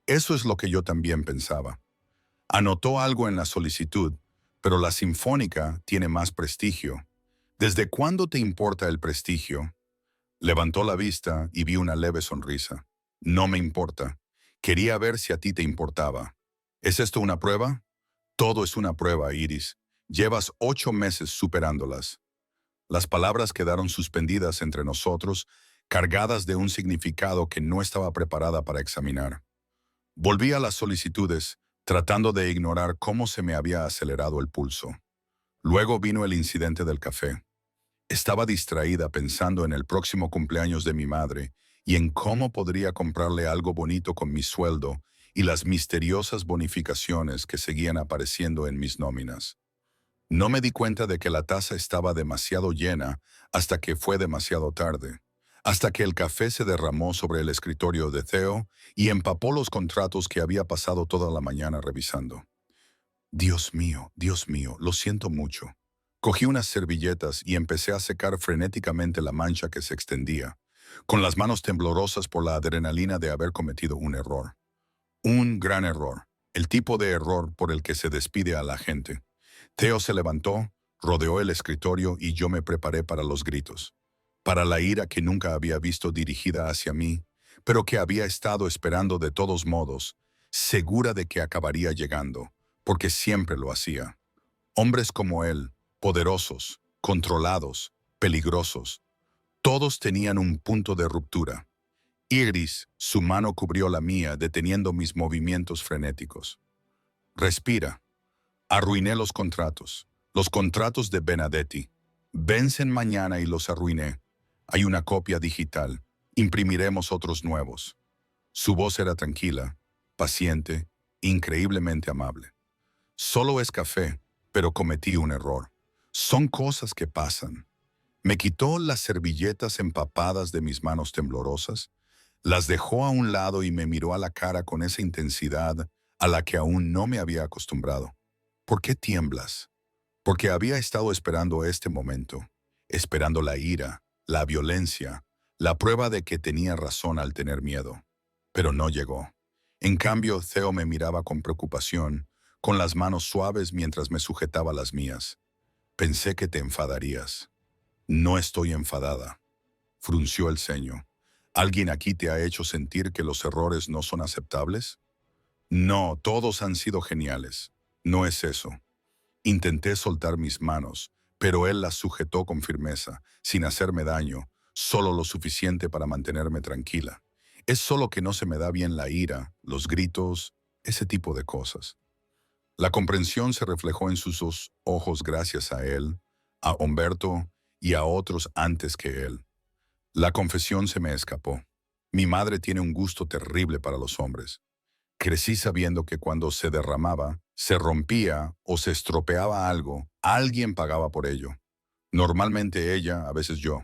Speaker 1: Eso es lo que yo también pensaba. Anotó algo en la solicitud, pero la Sinfónica tiene más prestigio. ¿Desde cuándo te importa el prestigio? Levantó la vista y vi una leve sonrisa. No me importa. Quería ver si a ti te importaba. ¿Es esto una prueba? Todo es una prueba, Iris. Llevas 8 meses superándolas. Las palabras quedaron suspendidas entre nosotros, cargadas de un significado que no estaba preparada para examinar. Volví a las solicitudes, tratando de ignorar cómo se me había acelerado el pulso. Luego vino el incidente del café. Estaba distraída pensando en el próximo cumpleaños de mi madre y en cómo podría comprarle algo bonito con mi sueldo y las misteriosas bonificaciones que seguían apareciendo en mis nóminas. No me di cuenta de que la taza estaba demasiado llena hasta que fue demasiado tarde, hasta que el café se derramó sobre el escritorio de Theo y empapó los contratos que había pasado toda la mañana revisando. Dios mío, lo siento mucho. Cogí unas servilletas y empecé a secar frenéticamente la mancha que se extendía, con las manos temblorosas por la adrenalina de haber cometido un error. Un gran error, el tipo de error por el que se despide a la gente. Theo se levantó, rodeó el escritorio y yo me preparé para los gritos, para la ira que nunca había visto dirigida hacia mí, pero que había estado esperando de todos modos, segura de que acabaría llegando, porque siempre lo hacía. Hombres como él, poderosos, controlados, peligrosos, todos tenían un punto de ruptura. Iris, su mano cubrió la mía, deteniendo mis movimientos frenéticos. Respira. Arruiné los contratos de Benedetti. Vencen mañana y los arruiné. Hay una copia digital. Imprimiremos otros nuevos. Su voz era tranquila, paciente, increíblemente amable. Solo es café, pero cometí un error. Son cosas que pasan. Me quitó las servilletas empapadas de mis manos temblorosas, las dejó a un lado y me miró a la cara con esa intensidad a la que aún no me había acostumbrado. ¿Por qué tiemblas? Porque había estado esperando este momento, esperando la ira, la violencia, la prueba de que tenía razón al tener miedo. Pero no llegó. En cambio, Theo me miraba con preocupación, con las manos suaves mientras me sujetaba las mías. Pensé que te enfadarías. No estoy enfadada. Frunció el ceño. ¿Alguien aquí te ha hecho sentir que los errores no son aceptables? No, todos han sido geniales. No es eso. Intenté soltar mis manos, pero él las sujetó con firmeza, sin hacerme daño, solo lo suficiente para mantenerme tranquila. Es solo que no se me da bien la ira, los gritos, ese tipo de cosas. La comprensión se reflejó en sus dos ojos gracias a él, a Humberto y a otros antes que él. La confesión se me escapó. Mi madre tiene un gusto terrible para los hombres. Crecí sabiendo que cuando se derramaba, se rompía o se estropeaba algo, alguien pagaba por ello. Normalmente ella, a veces yo.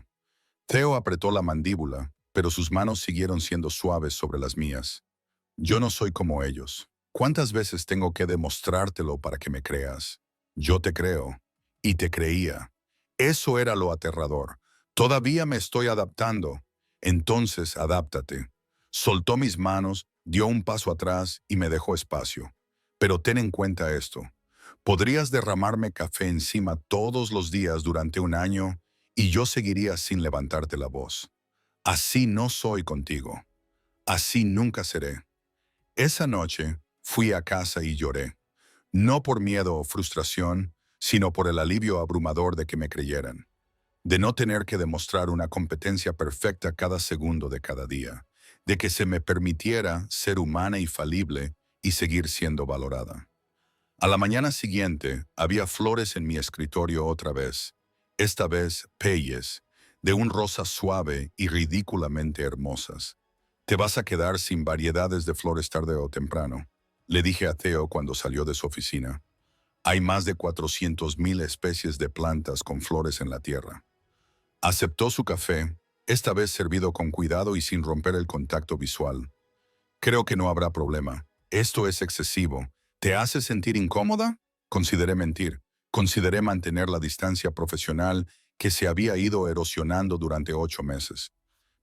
Speaker 1: Theo apretó la mandíbula, pero sus manos siguieron siendo suaves sobre las mías. Yo no soy como ellos. ¿Cuántas veces tengo que demostrártelo para que me creas? Yo te creo. Y te creía. Eso era lo aterrador. Todavía me estoy adaptando. Entonces, adáptate. Soltó mis manos, dio un paso atrás y me dejó espacio. Pero ten en cuenta esto. Podrías derramarme café encima todos los días durante un año y yo seguiría sin levantarte la voz. Así no soy contigo. Así nunca seré. Esa noche fui a casa y lloré. No por miedo o frustración, sino por el alivio abrumador de que me creyeran. De no tener que demostrar una competencia perfecta cada segundo de cada día. De que se me permitiera ser humana y falible y seguir siendo valorada. A la mañana siguiente había flores en mi escritorio otra vez. Esta vez peyes, de un rosa suave y ridículamente hermosas. Te vas a quedar sin variedades de flores tarde o temprano, le dije a Theo cuando salió de su oficina. Hay más de 400,000 especies de plantas con flores en la tierra. Aceptó su café, esta vez servido con cuidado y sin romper el contacto visual. Creo que no habrá problema. Esto es excesivo. ¿Te hace sentir incómoda? Consideré mentir. Consideré mantener la distancia profesional que se había ido erosionando durante 8 meses.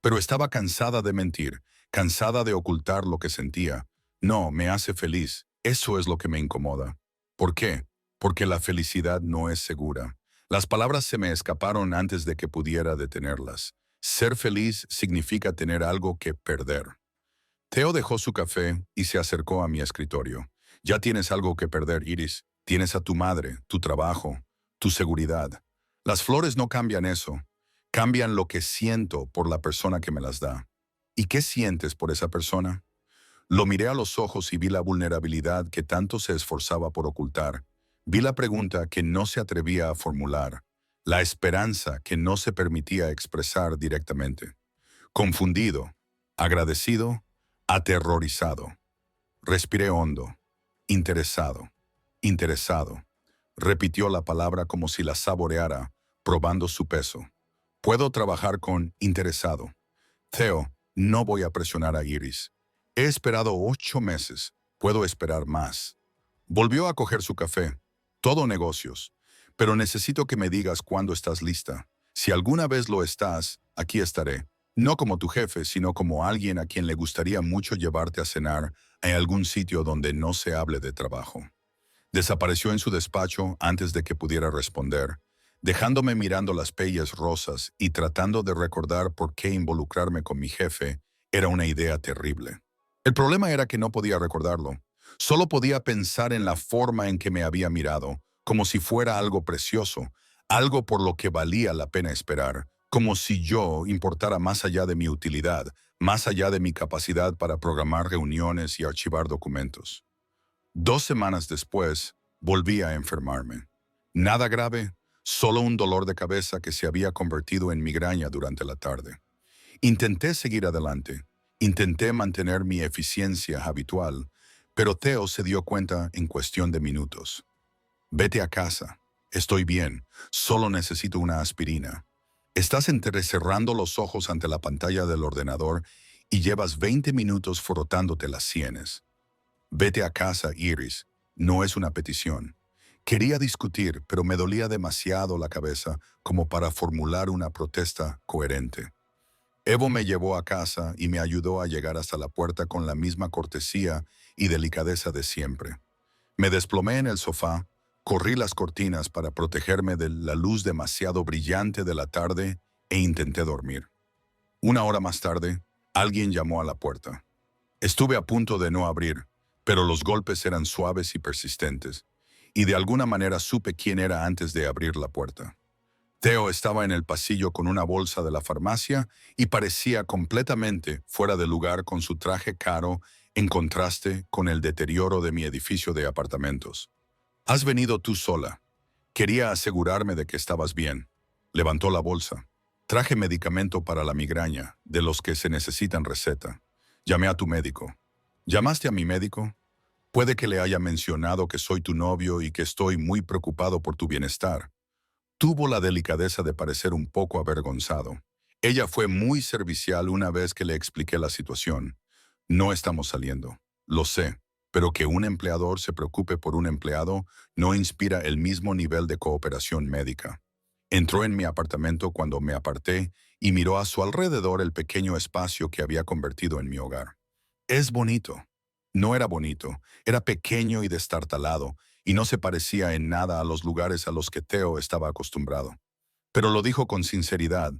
Speaker 1: Pero estaba cansada de mentir, cansada de ocultar lo que sentía. No, me hace feliz. Eso es lo que me incomoda. ¿Por qué? Porque la felicidad no es segura. Las palabras se me escaparon antes de que pudiera detenerlas. Ser feliz significa tener algo que perder. Theo dejó su café y se acercó a mi escritorio. Ya tienes algo que perder, Iris. Tienes a tu madre, tu trabajo, tu seguridad. Las flores no cambian eso. Cambian lo que siento por la persona que me las da. ¿Y qué sientes por esa persona? Lo miré a los ojos y vi la vulnerabilidad que tanto se esforzaba por ocultar. Vi la pregunta que no se atrevía a formular. La esperanza que no se permitía expresar directamente. Confundido, agradecido, aterrorizado. Respiré hondo. Interesado. Interesado. Repitió la palabra como si la saboreara, probando su peso. Puedo trabajar con interesado. Theo, no voy a presionar a Iris. He esperado 8 meses. Puedo esperar más. Volvió a coger su café. Todo negocios. Pero necesito que me digas cuándo estás lista. Si alguna vez lo estás, aquí estaré. No como tu jefe, sino como alguien a quien le gustaría mucho llevarte a cenar a algún sitio donde no se hable de trabajo. Desapareció en su despacho antes de que pudiera responder, dejándome mirando las peyes rosas y tratando de recordar por qué involucrarme con mi jefe era una idea terrible. El problema era que no podía recordarlo. Solo podía pensar en la forma en que me había mirado, como si fuera algo precioso, algo por lo que valía la pena esperar, como si yo importara más allá de mi utilidad, más allá de mi capacidad para programar reuniones y archivar documentos. 2 semanas después, volví a enfermarme. Nada grave, solo un dolor de cabeza que se había convertido en migraña durante la tarde. Intenté seguir adelante, intenté mantener mi eficiencia habitual, pero Theo se dio cuenta en cuestión de minutos. Vete a casa, estoy bien, solo necesito una aspirina. Estás entrecerrando los ojos ante la pantalla del ordenador y llevas 20 minutos frotándote las sienes. Vete a casa, Iris. No es una petición. Quería discutir, pero me dolía demasiado la cabeza como para formular una protesta coherente. Evo me llevó a casa y me ayudó a llegar hasta la puerta con la misma cortesía y delicadeza de siempre. Me desplomé en el sofá, corrí las cortinas para protegerme de la luz demasiado brillante de la tarde e intenté dormir. 1 hora más tarde, alguien llamó a la puerta. Estuve a punto de no abrir, pero los golpes eran suaves y persistentes, y de alguna manera supe quién era antes de abrir la puerta. Theo estaba en el pasillo con una bolsa de la farmacia y parecía completamente fuera de lugar con su traje caro en contraste con el deterioro de mi edificio de apartamentos. «Has venido tú sola. Quería asegurarme de que estabas bien». Levantó la bolsa. «Traje medicamento para la migraña, de los que se necesitan receta. Llamé a tu médico». «¿Llamaste a mi médico?» «Puede que le haya mencionado que soy tu novio y que estoy muy preocupado por tu bienestar». Tuvo la delicadeza de parecer un poco avergonzado. Ella fue muy servicial una vez que le expliqué la situación. «No estamos saliendo. Lo sé, pero que un empleador se preocupe por un empleado no inspira el mismo nivel de cooperación médica». Entró en mi apartamento cuando me aparté y miró a su alrededor el pequeño espacio que había convertido en mi hogar. Es bonito. No era bonito, era pequeño y destartalado, y no se parecía en nada a los lugares a los que Theo estaba acostumbrado. Pero lo dijo con sinceridad,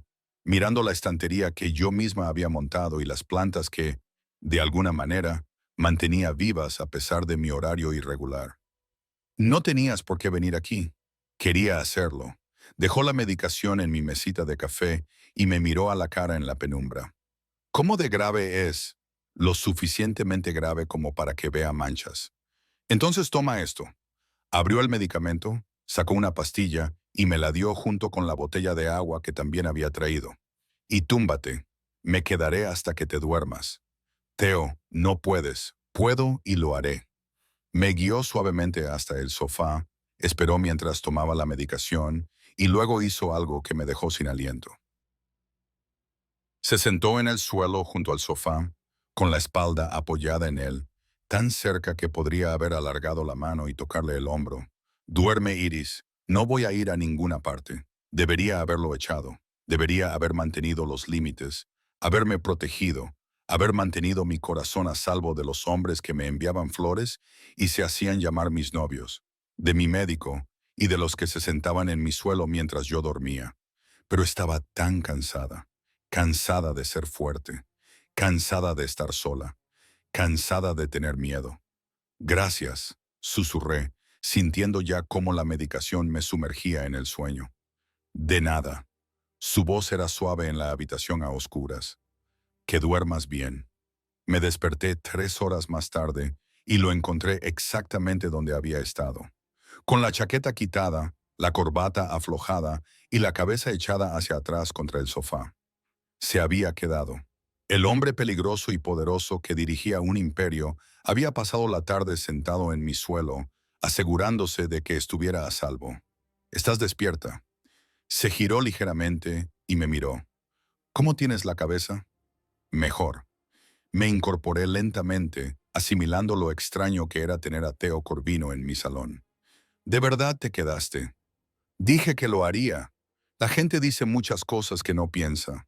Speaker 1: mirando la estantería que yo misma había montado y las plantas que, de alguna manera, mantenía vivas a pesar de mi horario irregular. No tenías por qué venir aquí. Quería hacerlo. Dejó la medicación en mi mesita de café y me miró a la cara en la penumbra. ¿Cómo de grave es? Lo suficientemente grave como para que vea manchas. Entonces toma esto. Abrió el medicamento, sacó una pastilla y me la dio junto con la botella de agua que también había traído. Y túmbate. Me quedaré hasta que te duermas. Teo, no puedes. Puedo y lo haré. Me guió suavemente hasta el sofá, esperó mientras tomaba la medicación y luego hizo algo que me dejó sin aliento. Se sentó en el suelo junto al sofá, con la espalda apoyada en él, tan cerca que podría haber alargado la mano y tocarle el hombro. Duerme, Iris. No voy a ir a ninguna parte. Debería haberlo echado. Debería haber mantenido los límites, haberme protegido, haber mantenido mi corazón a salvo de los hombres que me enviaban flores y se hacían llamar mis novios, de mi médico y de los que se sentaban en mi suelo mientras yo dormía. Pero estaba tan cansada, cansada de ser fuerte, cansada de estar sola, cansada de tener miedo. Gracias, susurré, sintiendo ya cómo la medicación me sumergía en el sueño. De nada. Su voz era suave en la habitación a oscuras. Que duermas bien. Me desperté 3 horas más tarde y lo encontré exactamente donde había estado, con la chaqueta quitada, la corbata aflojada y la cabeza echada hacia atrás contra el sofá. Se había quedado. El hombre peligroso y poderoso que dirigía un imperio había pasado la tarde sentado en mi suelo, asegurándose de que estuviera a salvo. ¿Estás despierta? Se giró ligeramente y me miró. ¿Cómo tienes la cabeza? Mejor. Me incorporé lentamente, asimilando lo extraño que era tener a Theo Corvino en mi salón. ¿De verdad te quedaste? Dije que lo haría. La gente dice muchas cosas que no piensa.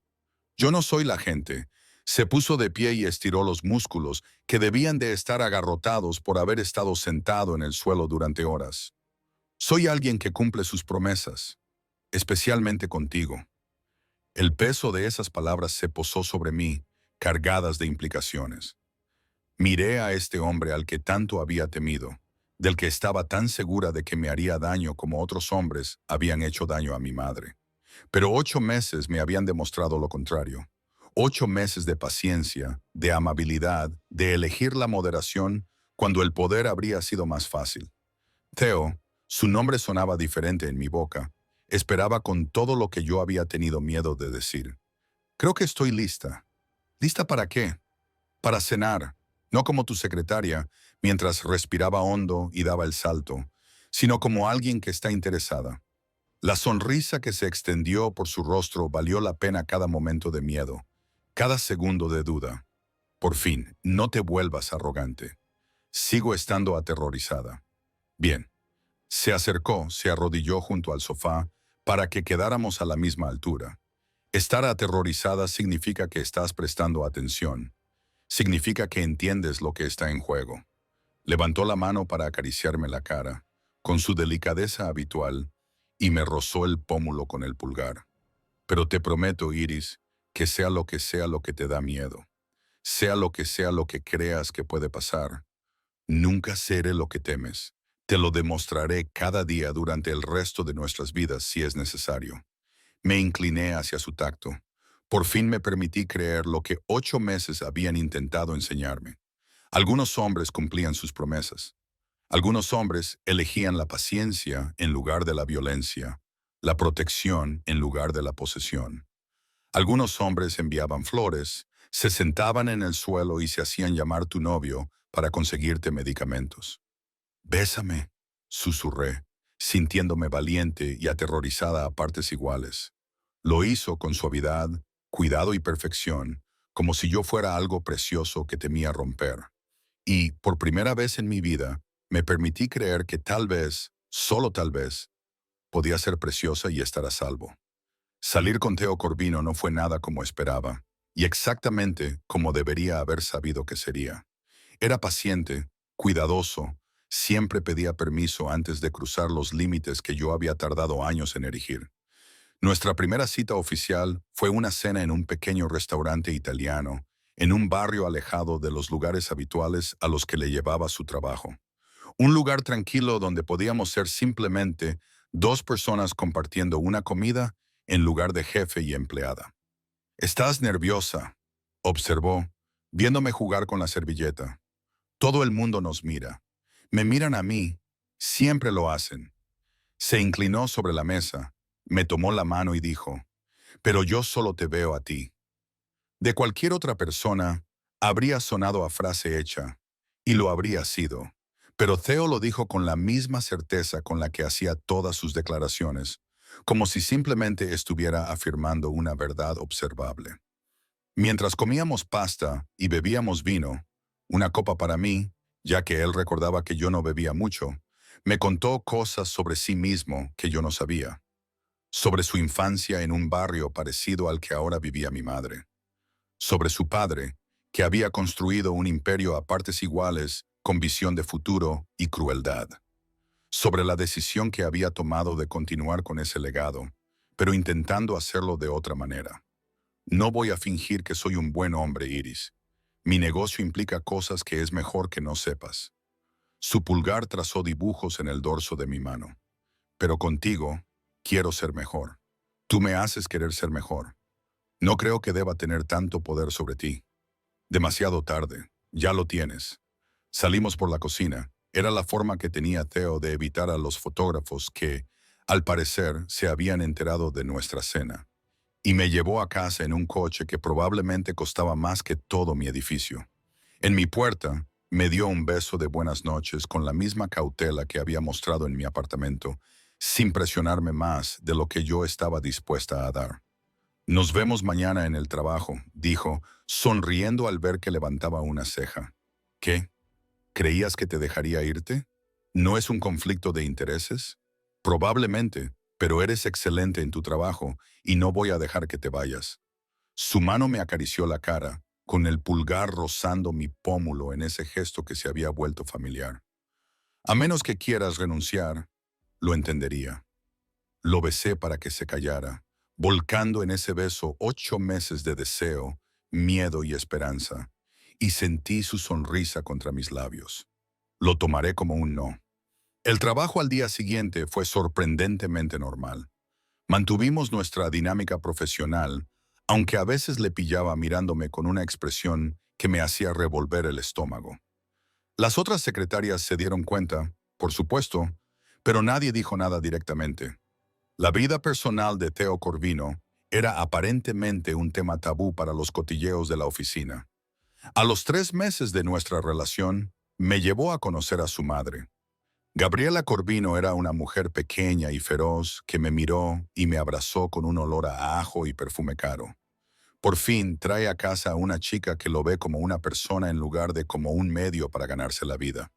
Speaker 1: Yo no soy la gente. Se puso de pie y estiró los músculos, que debían de estar agarrotados por haber estado sentado en el suelo durante horas. Soy alguien que cumple sus promesas, especialmente contigo. El peso de esas palabras se posó sobre mí, cargadas de implicaciones. Miré a este hombre al que tanto había temido, del que estaba tan segura de que me haría daño como otros hombres habían hecho daño a mi madre. Pero 8 meses me habían demostrado lo contrario. 8 meses de paciencia, de amabilidad, de elegir la moderación cuando el poder habría sido más fácil. Theo, su nombre sonaba diferente en mi boca, esperaba con todo lo que yo había tenido miedo de decir. Creo que estoy lista. ¿Lista para qué? Para cenar, no como tu secretaria, mientras respiraba hondo y daba el salto, sino como alguien que está interesada. La sonrisa que se extendió por su rostro valió la pena cada momento de miedo, cada segundo de duda. Por fin, no te vuelvas arrogante. Sigo estando aterrorizada. Bien. Se acercó, se arrodilló junto al sofá para que quedáramos a la misma altura. Estar aterrorizada significa que estás prestando atención. Significa que entiendes lo que está en juego. Levantó la mano para acariciarme la cara, con su delicadeza habitual, y me rozó el pómulo con el pulgar. Pero te prometo, Iris, que sea lo que te da miedo, sea lo que creas que puede pasar, nunca seré lo que temes. Te lo demostraré cada día durante el resto de nuestras vidas si es necesario. Me incliné hacia su tacto. Por fin me permití creer lo que 8 meses habían intentado enseñarme. Algunos hombres cumplían sus promesas. Algunos hombres elegían la paciencia en lugar de la violencia, la protección en lugar de la posesión. Algunos hombres enviaban flores, se sentaban en el suelo y se hacían llamar tu novio para conseguirte medicamentos. Bésame, susurré, sintiéndome valiente y aterrorizada a partes iguales. Lo hizo con suavidad, cuidado y perfección, como si yo fuera algo precioso que temía romper. Y, por primera vez en mi vida, me permití creer que tal vez, solo tal vez, podía ser preciosa y estar a salvo. Salir con Theo Corvino no fue nada como esperaba, y exactamente como debería haber sabido que sería. Era paciente, cuidadoso, siempre pedía permiso antes de cruzar los límites que yo había tardado años en erigir. Nuestra primera cita oficial fue una cena en un pequeño restaurante italiano, en un barrio alejado de los lugares habituales a los que le llevaba su trabajo. Un lugar tranquilo donde podíamos ser simplemente dos personas compartiendo una comida en lugar de jefe y empleada. «Estás nerviosa», observó, viéndome jugar con la servilleta. «Todo el mundo nos mira. Me miran a mí. Siempre lo hacen». Se inclinó sobre la mesa, me tomó la mano y dijo, «Pero yo solo te veo a ti». De cualquier otra persona, habría sonado a frase hecha, y lo habría sido. Pero Theo lo dijo con la misma certeza con la que hacía todas sus declaraciones, como si simplemente estuviera afirmando una verdad observable. Mientras comíamos pasta y bebíamos vino, una copa para mí, ya que él recordaba que yo no bebía mucho, me contó cosas sobre sí mismo que yo no sabía, sobre su infancia en un barrio parecido al que ahora vivía mi madre, sobre su padre, que había construido un imperio a partes iguales con visión de futuro y crueldad, sobre la decisión que había tomado de continuar con ese legado, pero intentando hacerlo de otra manera. «No voy a fingir que soy un buen hombre, Iris. Mi negocio implica cosas que es mejor que no sepas». Su pulgar trazó dibujos en el dorso de mi mano. «Pero contigo, quiero ser mejor. Tú me haces querer ser mejor. No creo que deba tener tanto poder sobre ti. Demasiado tarde. Ya lo tienes». Salimos por la cocina. Era la forma que tenía Theo de evitar a los fotógrafos que, al parecer, se habían enterado de nuestra cena. Y me llevó a casa en un coche que probablemente costaba más que todo mi edificio. En mi puerta, me dio un beso de buenas noches con la misma cautela que había mostrado en mi apartamento, sin presionarme más de lo que yo estaba dispuesta a dar. «Nos vemos mañana en el trabajo», dijo, sonriendo al ver que levantaba una ceja. «¿Qué? ¿Creías que te dejaría irte? ¿No es un conflicto de intereses? Probablemente, pero eres excelente en tu trabajo y no voy a dejar que te vayas». Su mano me acarició la cara, con el pulgar rozando mi pómulo en ese gesto que se había vuelto familiar. «A menos que quieras renunciar, lo entendería». Lo besé para que se callara, volcando en ese beso 8 meses de deseo, miedo y esperanza, y sentí su sonrisa contra mis labios. Lo tomaré como un no. El trabajo al día siguiente fue sorprendentemente normal. Mantuvimos nuestra dinámica profesional, aunque a veces le pillaba mirándome con una expresión que me hacía revolver el estómago. Las otras secretarias se dieron cuenta, por supuesto, pero nadie dijo nada directamente. La vida personal de Theo Corvino era aparentemente un tema tabú para los cotilleos de la oficina. A los 3 meses de nuestra relación, me llevó a conocer a su madre. Gabriela Corvino era una mujer pequeña y feroz que me miró y me abrazó con un olor a ajo y perfume caro. Por fin trae a casa a una chica que lo ve como una persona en lugar de como un medio para ganarse la vida.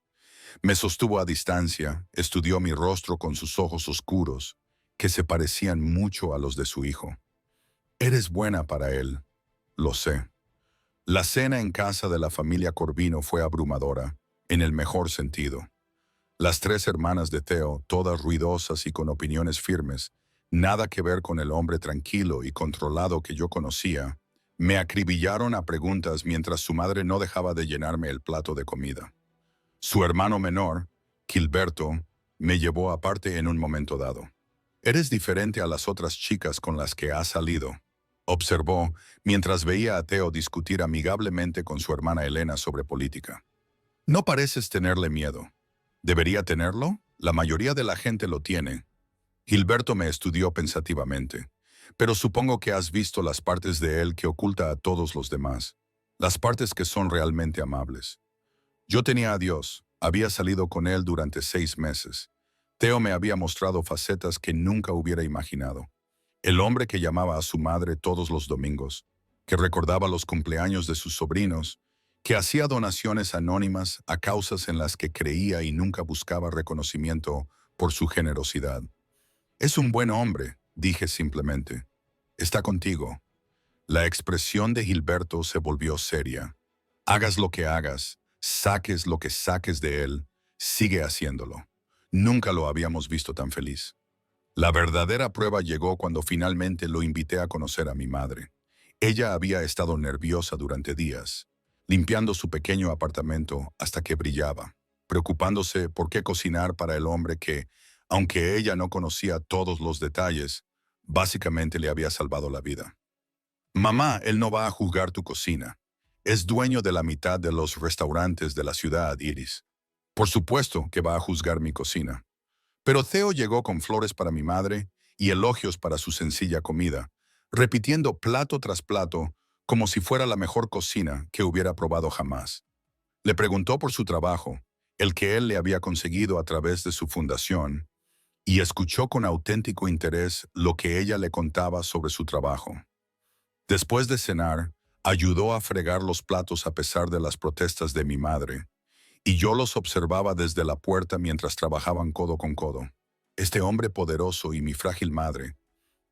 Speaker 1: Me sostuvo a distancia, estudió mi rostro con sus ojos oscuros, que se parecían mucho a los de su hijo. «Eres buena para él, lo sé». La cena en casa de la familia Corvino fue abrumadora, en el mejor sentido. Las 3 hermanas de Theo, todas ruidosas y con opiniones firmes, nada que ver con el hombre tranquilo y controlado que yo conocía, me acribillaron a preguntas mientras su madre no dejaba de llenarme el plato de comida. Su hermano menor, Gilberto, me llevó aparte en un momento dado. «Eres diferente a las otras chicas con las que has salido», observó mientras veía a Theo discutir amigablemente con su hermana Elena sobre política. «No pareces tenerle miedo». «¿Debería tenerlo? La mayoría de la gente lo tiene». Gilberto me estudió pensativamente. «Pero supongo que has visto las partes de él que oculta a todos los demás, las partes que son realmente amables». Yo tenía a Dios, había salido con él durante 6 meses. Theo me había mostrado facetas que nunca hubiera imaginado. El hombre que llamaba a su madre todos los domingos, que recordaba los cumpleaños de sus sobrinos, que hacía donaciones anónimas a causas en las que creía y nunca buscaba reconocimiento por su generosidad. Es un buen hombre, dije simplemente. Está contigo. La expresión de Gilberto se volvió seria. Hagas lo que hagas, saques lo que saques de él, sigue haciéndolo. Nunca lo habíamos visto tan feliz. La verdadera prueba llegó cuando finalmente lo invité a conocer a mi madre. Ella había estado nerviosa durante días, limpiando su pequeño apartamento hasta que brillaba, preocupándose por qué cocinar para el hombre que, aunque ella no conocía todos los detalles, básicamente le había salvado la vida. Mamá, él no va a juzgar tu cocina. Es dueño de la mitad de los restaurantes de la ciudad, Iris. Por supuesto que va a juzgar mi cocina. Pero Theo llegó con flores para mi madre y elogios para su sencilla comida, repitiendo plato tras plato como si fuera la mejor cocina que hubiera probado jamás. Le preguntó por su trabajo, el que él le había conseguido a través de su fundación, y escuchó con auténtico interés lo que ella le contaba sobre su trabajo. Después de cenar, ayudó a fregar los platos a pesar de las protestas de mi madre, y yo los observaba desde la puerta mientras trabajaban codo con codo. Este hombre poderoso y mi frágil madre,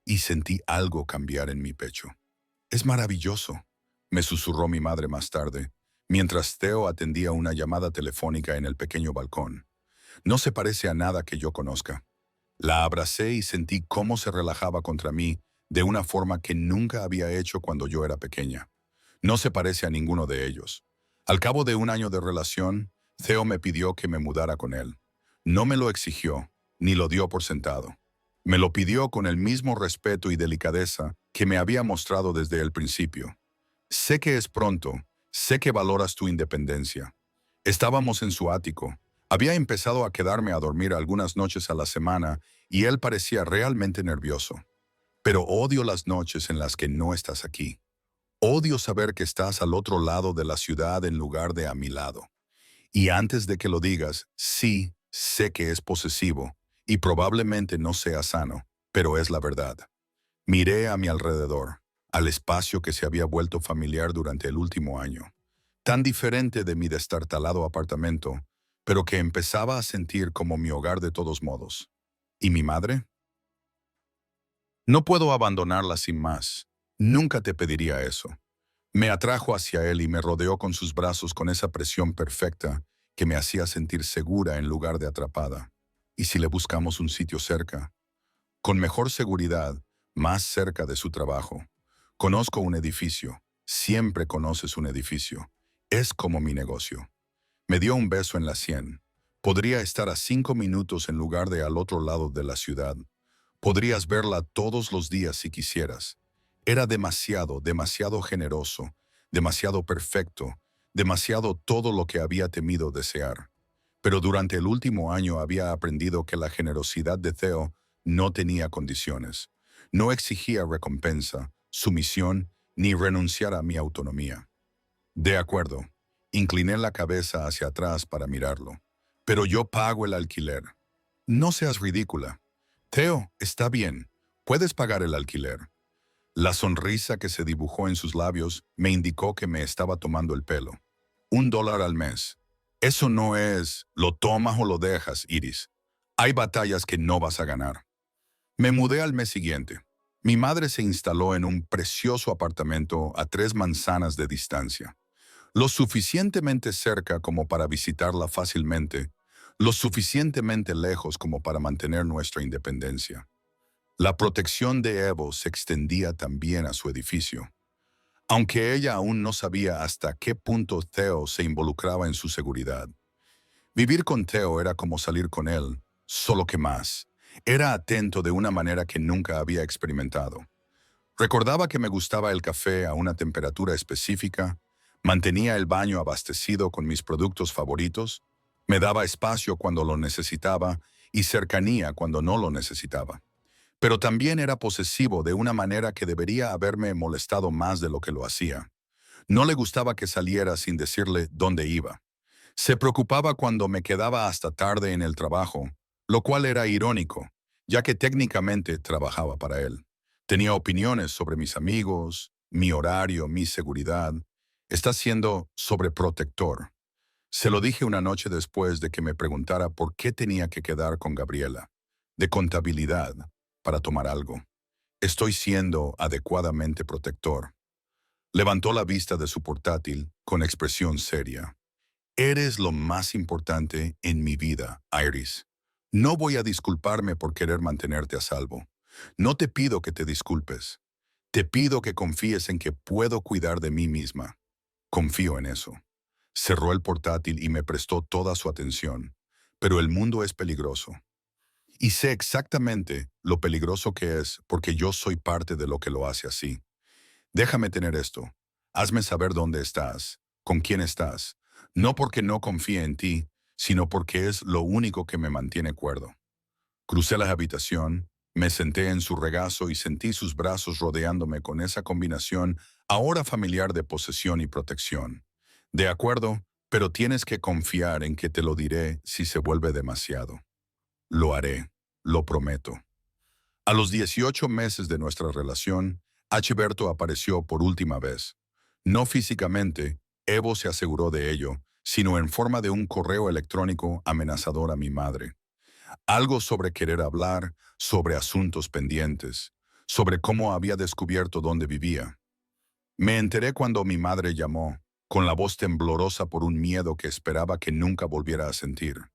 Speaker 1: y sentí algo cambiar en mi pecho. Es maravilloso, me susurró mi madre más tarde, mientras Theo atendía una llamada telefónica en el pequeño balcón. No se parece a nada que yo conozca. La abracé y sentí cómo se relajaba contra mí de una forma que nunca había hecho cuando yo era pequeña. No se parece a ninguno de ellos. Al cabo de un año de relación, Theo me pidió que me mudara con él. No me lo exigió, ni lo dio por sentado. Me lo pidió con el mismo respeto y delicadeza que me había mostrado desde el principio. Sé que es pronto, sé que valoras tu independencia. Estábamos en su ático. Había empezado a quedarme a dormir algunas noches a la semana y él parecía realmente nervioso. Pero odio las noches en las que no estás aquí. Odio saber que estás al otro lado de la ciudad en lugar de a mi lado. Y antes de que lo digas, sí, sé que es posesivo y probablemente no sea sano, pero es la verdad. Miré a mi alrededor, al espacio que se había vuelto familiar durante el último año, tan diferente de mi destartalado apartamento, pero que empezaba a sentir como mi hogar de todos modos. ¿Y mi madre? No puedo abandonarla sin más. Nunca te pediría eso. Me atrajo hacia él y me rodeó con sus brazos con esa presión perfecta que me hacía sentir segura en lugar de atrapada. ¿Y si le buscamos un sitio cerca? Con mejor seguridad, más cerca de su trabajo. Conozco un edificio. Siempre conoces un edificio. Es como mi negocio. Me dio un beso en la sien. Podría estar a 5 minutos en lugar de al otro lado de la ciudad. Podrías verla todos los días si quisieras. Era demasiado, demasiado generoso, demasiado perfecto, demasiado todo lo que había temido desear. Pero durante el último año había aprendido que la generosidad de Theo no tenía condiciones. No exigía recompensa, sumisión, ni renunciar a mi autonomía. De acuerdo, incliné la cabeza hacia atrás para mirarlo. Pero yo pago el alquiler. No seas ridícula. Theo, está bien. Puedes pagar el alquiler. La sonrisa que se dibujó en sus labios me indicó que me estaba tomando el pelo. $1 al mes. Eso no es, lo tomas o lo dejas, Iris. Hay batallas que no vas a ganar. Me mudé al mes siguiente. Mi madre se instaló en un precioso apartamento a 3 manzanas de distancia. Lo suficientemente cerca como para visitarla fácilmente, lo suficientemente lejos como para mantener nuestra independencia. La protección de Evo se extendía también a su edificio, aunque ella aún no sabía hasta qué punto Theo se involucraba en su seguridad. Vivir con Theo era como salir con él, solo que más. Era atento de una manera que nunca había experimentado. Recordaba que me gustaba el café a una temperatura específica, mantenía el baño abastecido con mis productos favoritos, me daba espacio cuando lo necesitaba y cercanía cuando no lo necesitaba. Pero también era posesivo de una manera que debería haberme molestado más de lo que lo hacía. No le gustaba que saliera sin decirle dónde iba. Se preocupaba cuando me quedaba hasta tarde en el trabajo, lo cual era irónico, ya que técnicamente trabajaba para él. Tenía opiniones sobre mis amigos, mi horario, mi seguridad. Está siendo sobreprotector. Se lo dije una noche después de que me preguntara por qué tenía que quedar con Gabriela. De contabilidad. para tomar algo. Estoy siendo adecuadamente protector. Levantó la vista de su portátil con expresión seria. Eres lo más importante en mi vida, Iris. No voy a disculparme por querer mantenerte a salvo. No te pido que te disculpes. Te pido que confíes en que puedo cuidar de mí misma. Confío en eso. Cerró el portátil y me prestó toda su atención. Pero el mundo es peligroso. Y sé exactamente lo peligroso que es porque yo soy parte de lo que lo hace así. Déjame tener esto. Hazme saber dónde estás, con quién estás. No porque no confíe en ti, sino porque es lo único que me mantiene cuerdo. Crucé la habitación, me senté en su regazo y sentí sus brazos rodeándome con esa combinación ahora familiar de posesión y protección. De acuerdo, pero tienes que confiar en que te lo diré si se vuelve demasiado. Lo haré, lo prometo. A los 18 meses de nuestra relación, Berto apareció por última vez. No físicamente, Evo se aseguró de ello, sino en forma de un correo electrónico amenazador a mi madre. Algo sobre querer hablar, sobre asuntos pendientes, sobre cómo había descubierto dónde vivía. Me enteré cuando mi madre llamó, con la voz temblorosa por un miedo que esperaba que nunca volviera a sentir.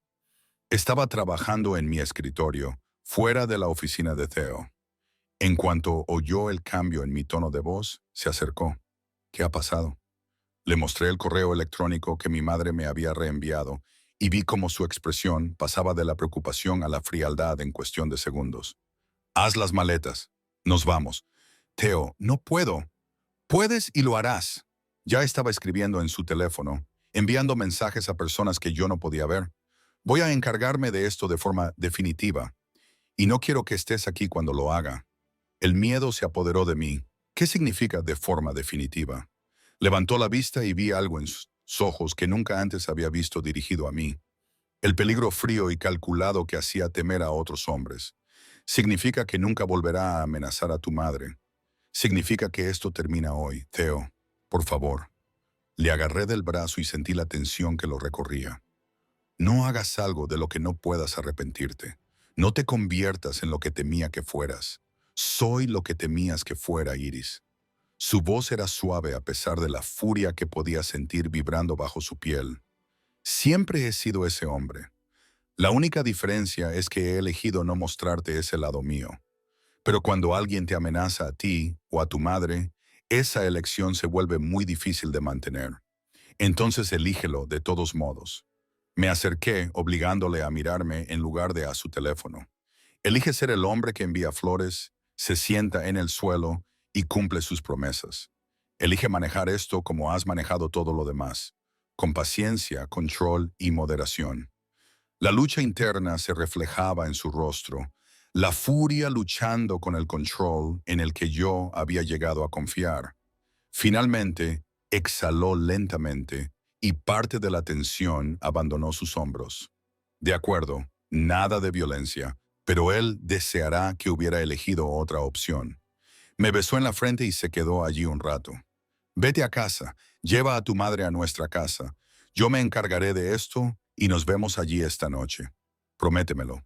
Speaker 1: Estaba trabajando en mi escritorio, fuera de la oficina de Theo. En cuanto oyó el cambio en mi tono de voz, se acercó. ¿Qué ha pasado? Le mostré el correo electrónico que mi madre me había reenviado y vi cómo su expresión pasaba de la preocupación a la frialdad en cuestión de segundos. Haz las maletas. Nos vamos. Theo, no puedo. Puedes y lo harás. Ya estaba escribiendo en su teléfono, enviando mensajes a personas que yo no podía ver. Voy a encargarme de esto de forma definitiva, y no quiero que estés aquí cuando lo haga. El miedo se apoderó de mí. ¿Qué significa de forma definitiva? Levantó la vista y vi algo en sus ojos que nunca antes había visto dirigido a mí. El peligro frío y calculado que hacía temer a otros hombres. Significa que nunca volverá a amenazar a tu madre. Significa que esto termina hoy, Theo. Por favor. Le agarré del brazo y sentí la tensión que lo recorría. No hagas algo de lo que no puedas arrepentirte. No te conviertas en lo que temía que fueras. Soy lo que temías que fuera, Iris. Su voz era suave a pesar de la furia que podía sentir vibrando bajo su piel. Siempre he sido ese hombre. La única diferencia es que he elegido no mostrarte ese lado mío. Pero cuando alguien te amenaza a ti o a tu madre, esa elección se vuelve muy difícil de mantener. Entonces elígelo de todos modos. Me acerqué, obligándole a mirarme en lugar de a su teléfono. Elige ser el hombre que envía flores, se sienta en el suelo y cumple sus promesas. Elige manejar esto como has manejado todo lo demás, con paciencia, control y moderación. La lucha interna se reflejaba en su rostro, la furia luchando con el control en el que yo había llegado a confiar. Finalmente, exhaló lentamente y parte de la tensión abandonó sus hombros. De acuerdo, nada de violencia, pero él deseará que hubiera elegido otra opción. Me besó en la frente y se quedó allí un rato. Vete a casa, lleva a tu madre a nuestra casa. Yo me encargaré de esto y nos vemos allí esta noche. Prométemelo.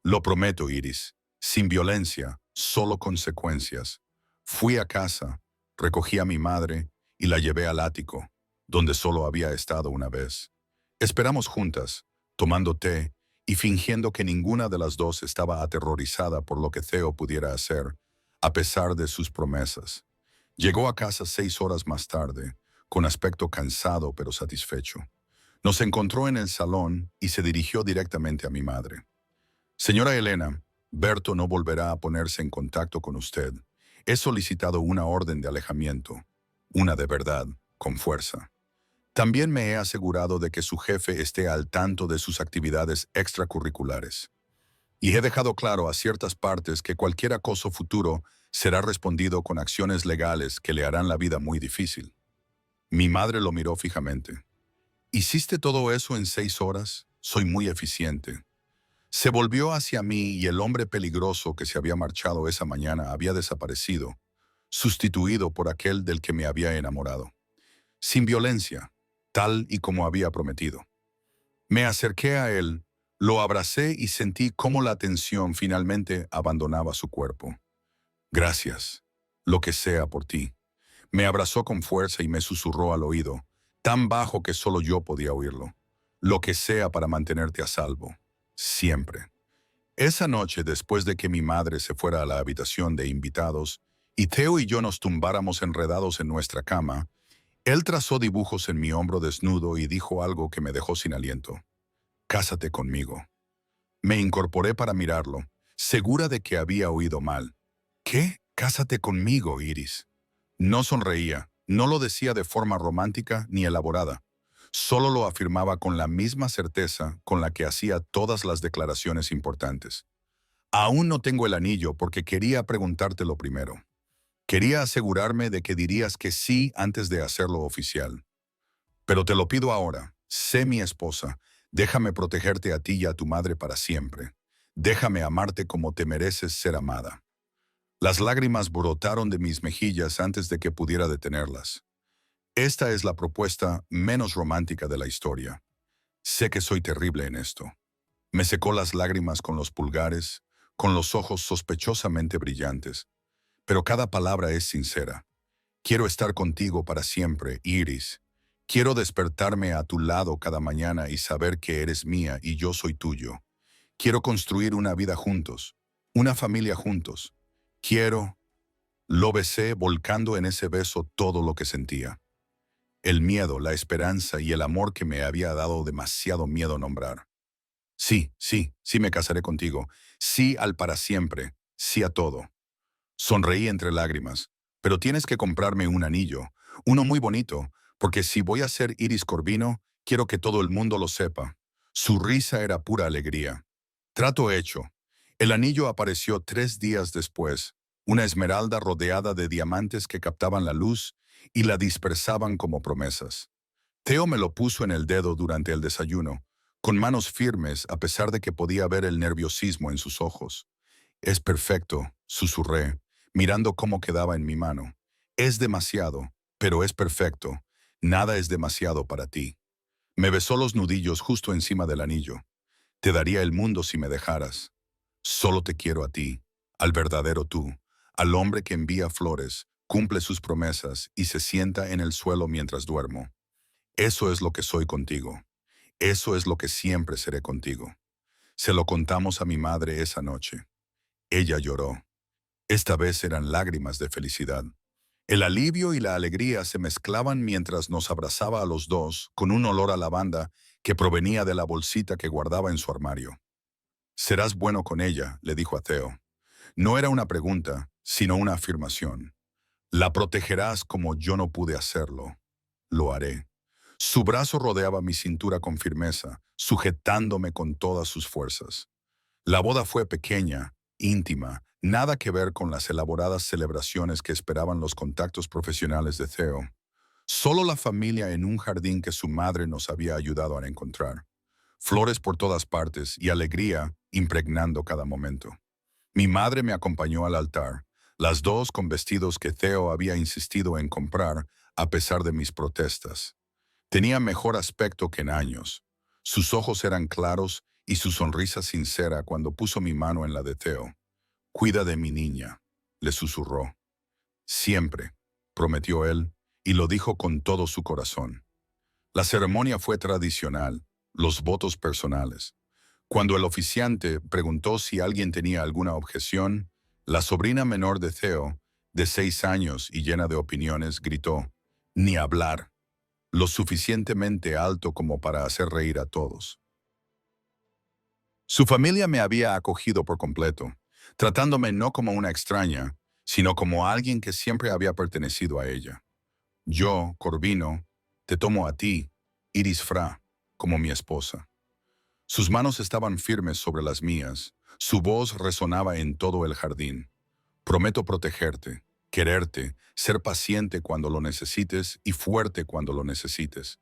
Speaker 1: Lo prometo, Iris. Sin violencia, solo consecuencias. Fui a casa, recogí a mi madre y la llevé al ático, donde solo había estado una vez. Esperamos juntas, tomando té y fingiendo que ninguna de las dos estaba aterrorizada por lo que Theo pudiera hacer, a pesar de sus promesas. Llegó a casa 6 horas más tarde, con aspecto cansado pero satisfecho. Nos encontró en el salón y se dirigió directamente a mi madre. Señora Elena, Berto no volverá a ponerse en contacto con usted. He solicitado una orden de alejamiento, una de verdad, con fuerza. También me he asegurado de que su jefe esté al tanto de sus actividades extracurriculares. Y he dejado claro a ciertas partes que cualquier acoso futuro será respondido con acciones legales que le harán la vida muy difícil. Mi madre lo miró fijamente. ¿Hiciste todo eso en 6 horas? Soy muy eficiente. Se volvió hacia mí y el hombre peligroso que se había marchado esa mañana había desaparecido, sustituido por aquel del que me había enamorado. Sin violencia, tal y como había prometido. Me acerqué a él, Lo abracé y sentí cómo la tensión finalmente abandonaba su cuerpo. Gracias, lo que sea por ti. Me abrazó con fuerza y me susurró al oído, tan bajo que solo yo podía oírlo. Lo que sea para mantenerte a salvo. Siempre. Esa noche, después de que mi madre se fuera a la habitación de invitados y Theo y yo nos tumbáramos enredados en nuestra cama, él trazó dibujos en mi hombro desnudo y dijo algo que me dejó sin aliento. Cásate conmigo. Me incorporé para mirarlo, segura de que había oído mal. ¿Qué? Cásate conmigo, Iris. No sonreía, no lo decía de forma romántica ni elaborada. Solo lo afirmaba con la misma certeza con la que hacía todas las declaraciones importantes. Aún no tengo el anillo porque quería preguntártelo primero. Quería asegurarme de que dirías que sí antes de hacerlo oficial. Pero te lo pido ahora. Sé mi esposa. Déjame protegerte a ti y a tu madre para siempre. Déjame amarte como te mereces ser amada. Las lágrimas brotaron de mis mejillas antes de que pudiera detenerlas. Esta es la propuesta menos romántica de la historia. Sé que soy terrible en esto. Me secó las lágrimas con los pulgares, con los ojos sospechosamente brillantes. Pero cada palabra es sincera. Quiero estar contigo para siempre, Iris. Quiero despertarme a tu lado cada mañana y saber que eres mía y yo soy tuyo. Quiero construir una vida juntos, una familia juntos. Quiero... Lo besé volcando en ese beso todo lo que sentía. El miedo, la esperanza y el amor que me había dado demasiado miedo nombrar. Sí, sí, sí me casaré contigo. Sí al para siempre. Sí a todo. Sonreí entre lágrimas. Pero tienes que comprarme un anillo, uno muy bonito, porque si voy a ser Iris Corvino, quiero que todo el mundo lo sepa. Su risa era pura alegría. Trato hecho. El anillo apareció 3 días después, una esmeralda rodeada de diamantes que captaban la luz y la dispersaban como promesas. Theo me lo puso en el dedo durante el desayuno, con manos firmes a pesar de que podía ver el nerviosismo en sus ojos. Es perfecto, susurré, mirando cómo quedaba en mi mano. Es demasiado, pero es perfecto. Nada es demasiado para ti. Me besó los nudillos justo encima del anillo. Te daría el mundo si me dejaras. Solo te quiero a ti, al verdadero tú, al hombre que envía flores, cumple sus promesas y se sienta en el suelo mientras duermo. Eso es lo que soy contigo. Eso es lo que siempre seré contigo. Se lo contamos a mi madre esa noche. Ella lloró. Esta vez eran lágrimas de felicidad. El alivio y la alegría se mezclaban mientras nos abrazaba a los dos con un olor a lavanda que provenía de la bolsita que guardaba en su armario. Serás bueno con ella, le dijo a Theo. No era una pregunta, sino una afirmación. La protegerás como yo no pude hacerlo. Lo haré. Su brazo rodeaba mi cintura con firmeza, sujetándome con todas sus fuerzas. La boda fue pequeña, íntima, nada que ver con las elaboradas celebraciones que esperaban los contactos profesionales de Theo. Solo la familia en un jardín que su madre nos había ayudado a encontrar. Flores por todas partes y alegría impregnando cada momento. Mi madre me acompañó al altar, las dos con vestidos que Theo había insistido en comprar a pesar de mis protestas. Tenía mejor aspecto que en años. Sus ojos eran claros y su sonrisa sincera cuando puso mi mano en la de Theo. Cuida de mi niña, le susurró. Siempre, prometió él, y lo dijo con todo su corazón. La ceremonia fue tradicional, los votos personales. Cuando el oficiante preguntó si alguien tenía alguna objeción, la sobrina menor de Theo, de 6 años y llena de opiniones, gritó, «Ni hablar», lo suficientemente alto como para hacer reír a todos. Su familia me había acogido por completo, tratándome no como una extraña, sino como alguien que siempre había pertenecido a ella. Yo, Corvino, te tomo a ti, Iris Fra, como mi esposa. Sus manos estaban firmes sobre las mías, su voz resonaba en todo el jardín. Prometo protegerte, quererte, ser paciente cuando lo necesites y fuerte cuando lo necesites.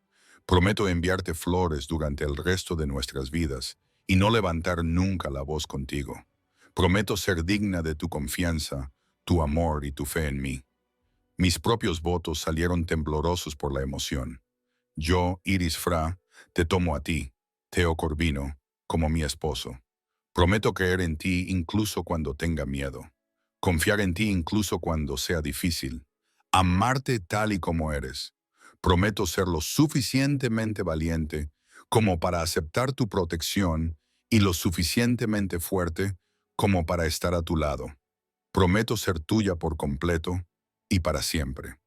Speaker 1: Prometo enviarte flores durante el resto de nuestras vidas y no levantar nunca la voz contigo. Prometo ser digna de tu confianza, tu amor y tu fe en mí. Mis propios votos salieron temblorosos por la emoción. Yo, Iris Fra, te tomo a ti, Theo Corvino, como mi esposo. Prometo creer en ti incluso cuando tenga miedo. Confiar en ti incluso cuando sea difícil. Amarte tal y como eres. Prometo ser lo suficientemente valiente como para aceptar tu protección y lo suficientemente fuerte como para estar a tu lado. Prometo ser tuya por completo y para siempre.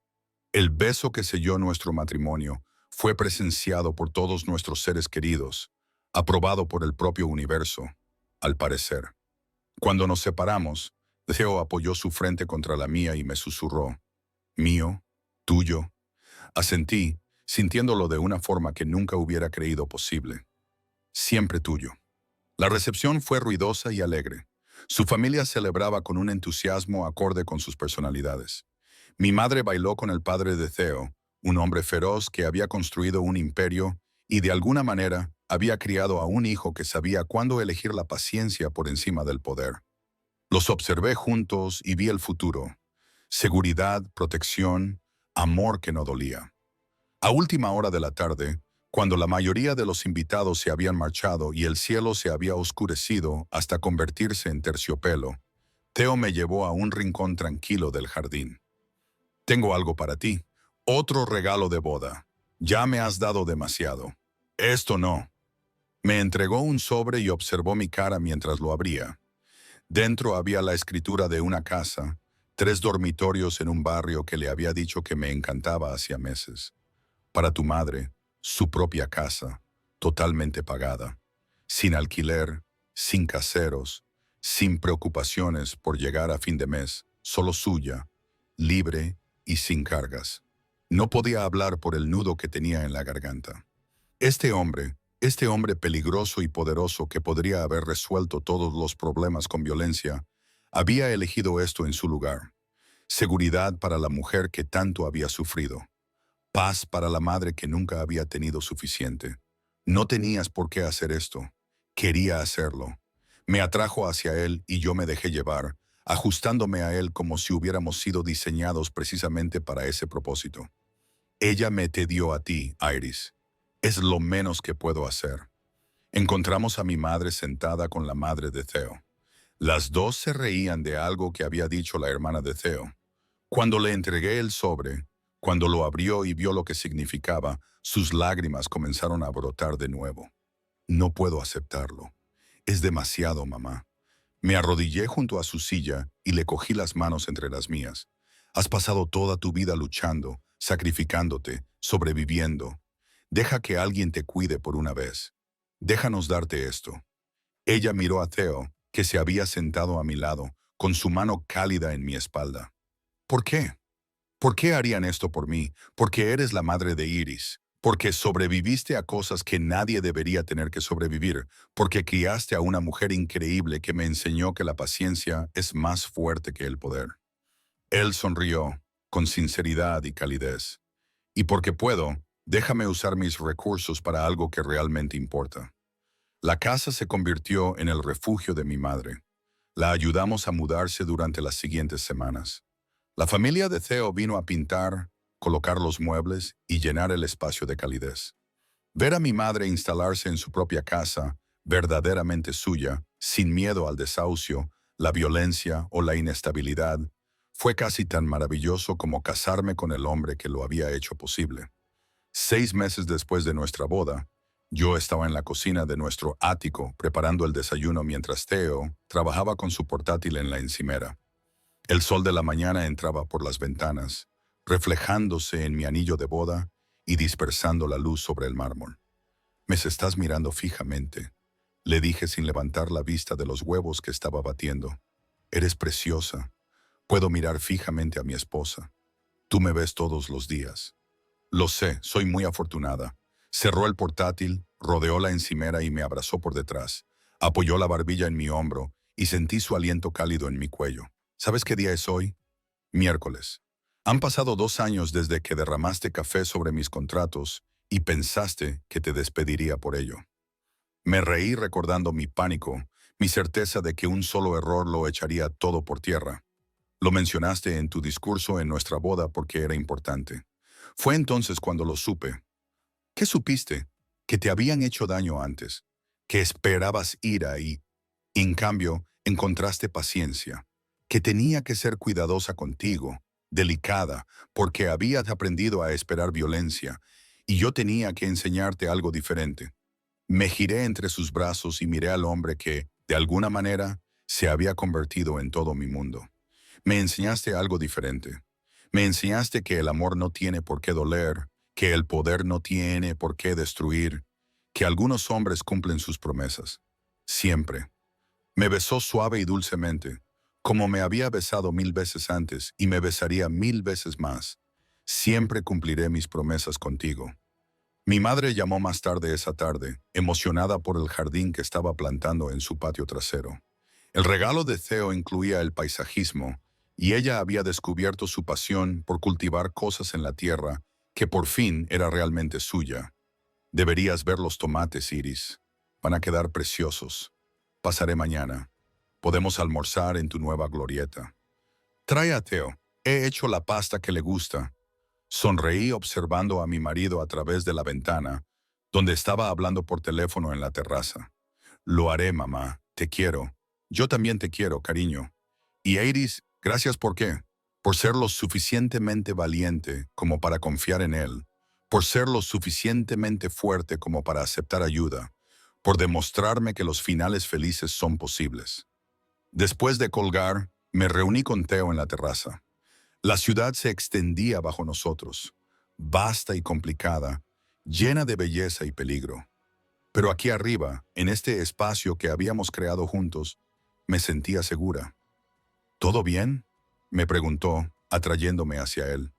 Speaker 1: El beso que selló nuestro matrimonio fue presenciado por todos nuestros seres queridos, aprobado por el propio universo, al parecer. Cuando nos separamos, Theo apoyó su frente contra la mía y me susurró, mío, tuyo. Asentí, sintiéndolo de una forma que nunca hubiera creído posible. Siempre tuyo. La recepción fue ruidosa y alegre. Su familia celebraba con un entusiasmo acorde con sus personalidades. Mi madre bailó con el padre de Theo, un hombre feroz que había construido un imperio y de alguna manera había criado a un hijo que sabía cuándo elegir la paciencia por encima del poder. Los observé juntos y vi el futuro. Seguridad, protección, amor que no dolía. A última hora de la tarde, cuando la mayoría de los invitados se habían marchado y el cielo se había oscurecido hasta convertirse en terciopelo, Theo me llevó a un rincón tranquilo del jardín. Tengo algo para ti. Otro regalo de boda. Ya me has dado demasiado. Esto no. Me entregó un sobre y observó mi cara mientras lo abría. Dentro había la escritura de una casa, 3 dormitorios en un barrio que le había dicho que me encantaba hacía meses. Para tu madre, su propia casa, totalmente pagada, sin alquiler, sin caseros, sin preocupaciones por llegar a fin de mes, solo suya, libre y sin cargas. No podía hablar por el nudo que tenía en la garganta. Este hombre peligroso y poderoso que podría haber resuelto todos los problemas con violencia, había elegido esto en su lugar. Seguridad para la mujer que tanto había sufrido. Paz para la madre que nunca había tenido suficiente. No tenías por qué hacer esto. Quería hacerlo. Me atrajo hacia él y yo me dejé llevar, ajustándome a él como si hubiéramos sido diseñados precisamente para ese propósito. Ella me te dio a ti, Iris. Es lo menos que puedo hacer. Encontramos a mi madre sentada con la madre de Theo. Las dos se reían de algo que había dicho la hermana de Theo. Cuando le entregué el sobre, cuando lo abrió y vio lo que significaba, sus lágrimas comenzaron a brotar de nuevo. No puedo aceptarlo. Es demasiado, mamá. Me arrodillé junto a su silla y le cogí las manos entre las mías. Has pasado toda tu vida luchando, sacrificándote, sobreviviendo. Deja que alguien te cuide por una vez. Déjanos darte esto. Ella miró a Theo, que se había sentado a mi lado, con su mano cálida en mi espalda. ¿Por qué? ¿Por qué harían esto por mí? Porque eres la madre de Iris. Porque sobreviviste a cosas que nadie debería tener que sobrevivir. Porque criaste a una mujer increíble que me enseñó que la paciencia es más fuerte que el poder. Él sonrió, con sinceridad y calidez. Y porque puedo, déjame usar mis recursos para algo que realmente importa. La casa se convirtió en el refugio de mi madre. La ayudamos a mudarse durante las siguientes semanas. La familia de Theo vino a pintar, colocar los muebles y llenar el espacio de calidez. Ver a mi madre instalarse en su propia casa, verdaderamente suya, sin miedo al desahucio, la violencia o la inestabilidad, fue casi tan maravilloso como casarme con el hombre que lo había hecho posible. 6 meses después de nuestra boda, yo estaba en la cocina de nuestro ático preparando el desayuno mientras Theo trabajaba con su portátil en la encimera. El sol de la mañana entraba por las ventanas, reflejándose en mi anillo de boda y dispersando la luz sobre el mármol. «Me estás mirando fijamente», le dije sin levantar la vista de los huevos que estaba batiendo. «Eres preciosa. Puedo mirar fijamente a mi esposa. Tú me ves todos los días». «Lo sé, soy muy afortunada». Cerró el portátil, rodeó la encimera y me abrazó por detrás. Apoyó la barbilla en mi hombro y sentí su aliento cálido en mi cuello. ¿Sabes qué día es hoy? Miércoles. Han pasado 2 años desde que derramaste café sobre mis contratos y pensaste que te despediría por ello. Me reí recordando mi pánico, mi certeza de que un solo error lo echaría todo por tierra. Lo mencionaste en tu discurso en nuestra boda porque era importante. Fue entonces cuando lo supe. ¿Qué supiste? Que te habían hecho daño antes. que esperabas ira y, en cambio, encontraste paciencia, que tenía que ser cuidadosa contigo, delicada, porque habías aprendido a esperar violencia, y yo tenía que enseñarte algo diferente. Me giré entre sus brazos y miré al hombre que, de alguna manera, se había convertido en todo mi mundo. Me enseñaste algo diferente. Me enseñaste que el amor no tiene por qué doler, que el poder no tiene por qué destruir, que algunos hombres cumplen sus promesas. Siempre. Me besó suave y dulcemente, como me había besado 1000 veces antes y me besaría 1000 veces más. Siempre cumpliré mis promesas contigo. Mi madre llamó más tarde esa tarde, emocionada por el jardín que estaba plantando en su patio trasero. El regalo de Theo incluía el paisajismo, y ella había descubierto su pasión por cultivar cosas en la tierra que por fin era realmente suya. Deberías ver los tomates, Iris. Van a quedar preciosos. Pasaré mañana. Podemos almorzar en tu nueva glorieta. Trae a Theo. He hecho la pasta que le gusta. Sonreí observando a mi marido a través de la ventana, donde estaba hablando por teléfono en la terraza. Lo haré, mamá. Te quiero. Yo también te quiero, cariño. Y Iris, gracias por qué. Por ser lo suficientemente valiente como para confiar en él. Por ser lo suficientemente fuerte como para aceptar ayuda. Por demostrarme que los finales felices son posibles. Después de colgar, me reuní con Theo en la terraza. La ciudad se extendía bajo nosotros, vasta y complicada, llena de belleza y peligro. Pero aquí arriba, en este espacio que habíamos creado juntos, me sentía segura. ¿Todo bien?, me preguntó, atrayéndome hacia él.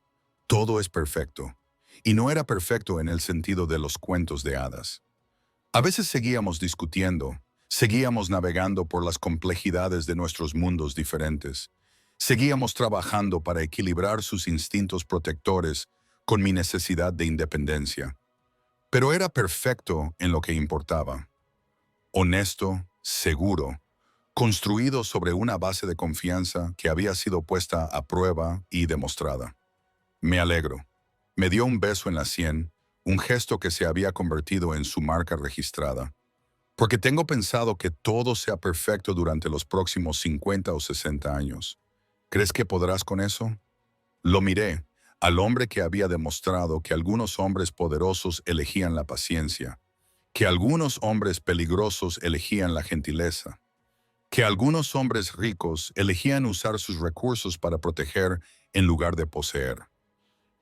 Speaker 1: Todo es perfecto. Y no era perfecto en el sentido de los cuentos de hadas. A veces seguíamos discutiendo, seguíamos navegando por las complejidades de nuestros mundos diferentes. Seguíamos trabajando para equilibrar sus instintos protectores con mi necesidad de independencia. Pero era perfecto en lo que importaba. Honesto, seguro, construido sobre una base de confianza que había sido puesta a prueba y demostrada. Me alegro. Me dio un beso en la sien, un gesto que se había convertido en su marca registrada. Porque tengo pensado que todo sea perfecto durante los próximos 50 o 60 años. ¿Crees que podrás con eso? Lo miré, al hombre que había demostrado que algunos hombres poderosos elegían la paciencia, que algunos hombres peligrosos elegían la gentileza, que algunos hombres ricos elegían usar sus recursos para proteger en lugar de poseer.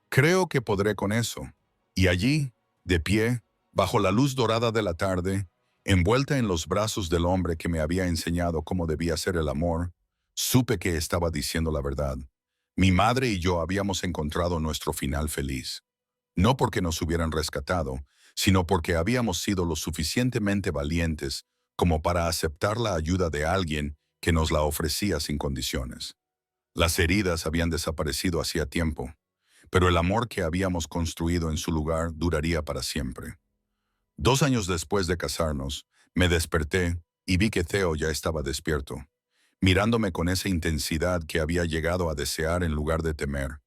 Speaker 1: Creo que podré con eso. Y allí, de pie, bajo la luz dorada de la tarde, envuelta en los brazos del hombre que me había enseñado cómo debía ser el amor, supe que estaba diciendo la verdad. Mi madre y yo habíamos encontrado nuestro final feliz. No porque nos hubieran rescatado, sino porque habíamos sido lo suficientemente valientes como para aceptar la ayuda de alguien que nos la ofrecía sin condiciones. Las heridas habían desaparecido hacía tiempo, pero el amor que habíamos construido en su lugar duraría para siempre. 2 años después de casarnos, me desperté y vi que Theo ya estaba despierto, mirándome con esa intensidad que había llegado a desear en lugar de temer.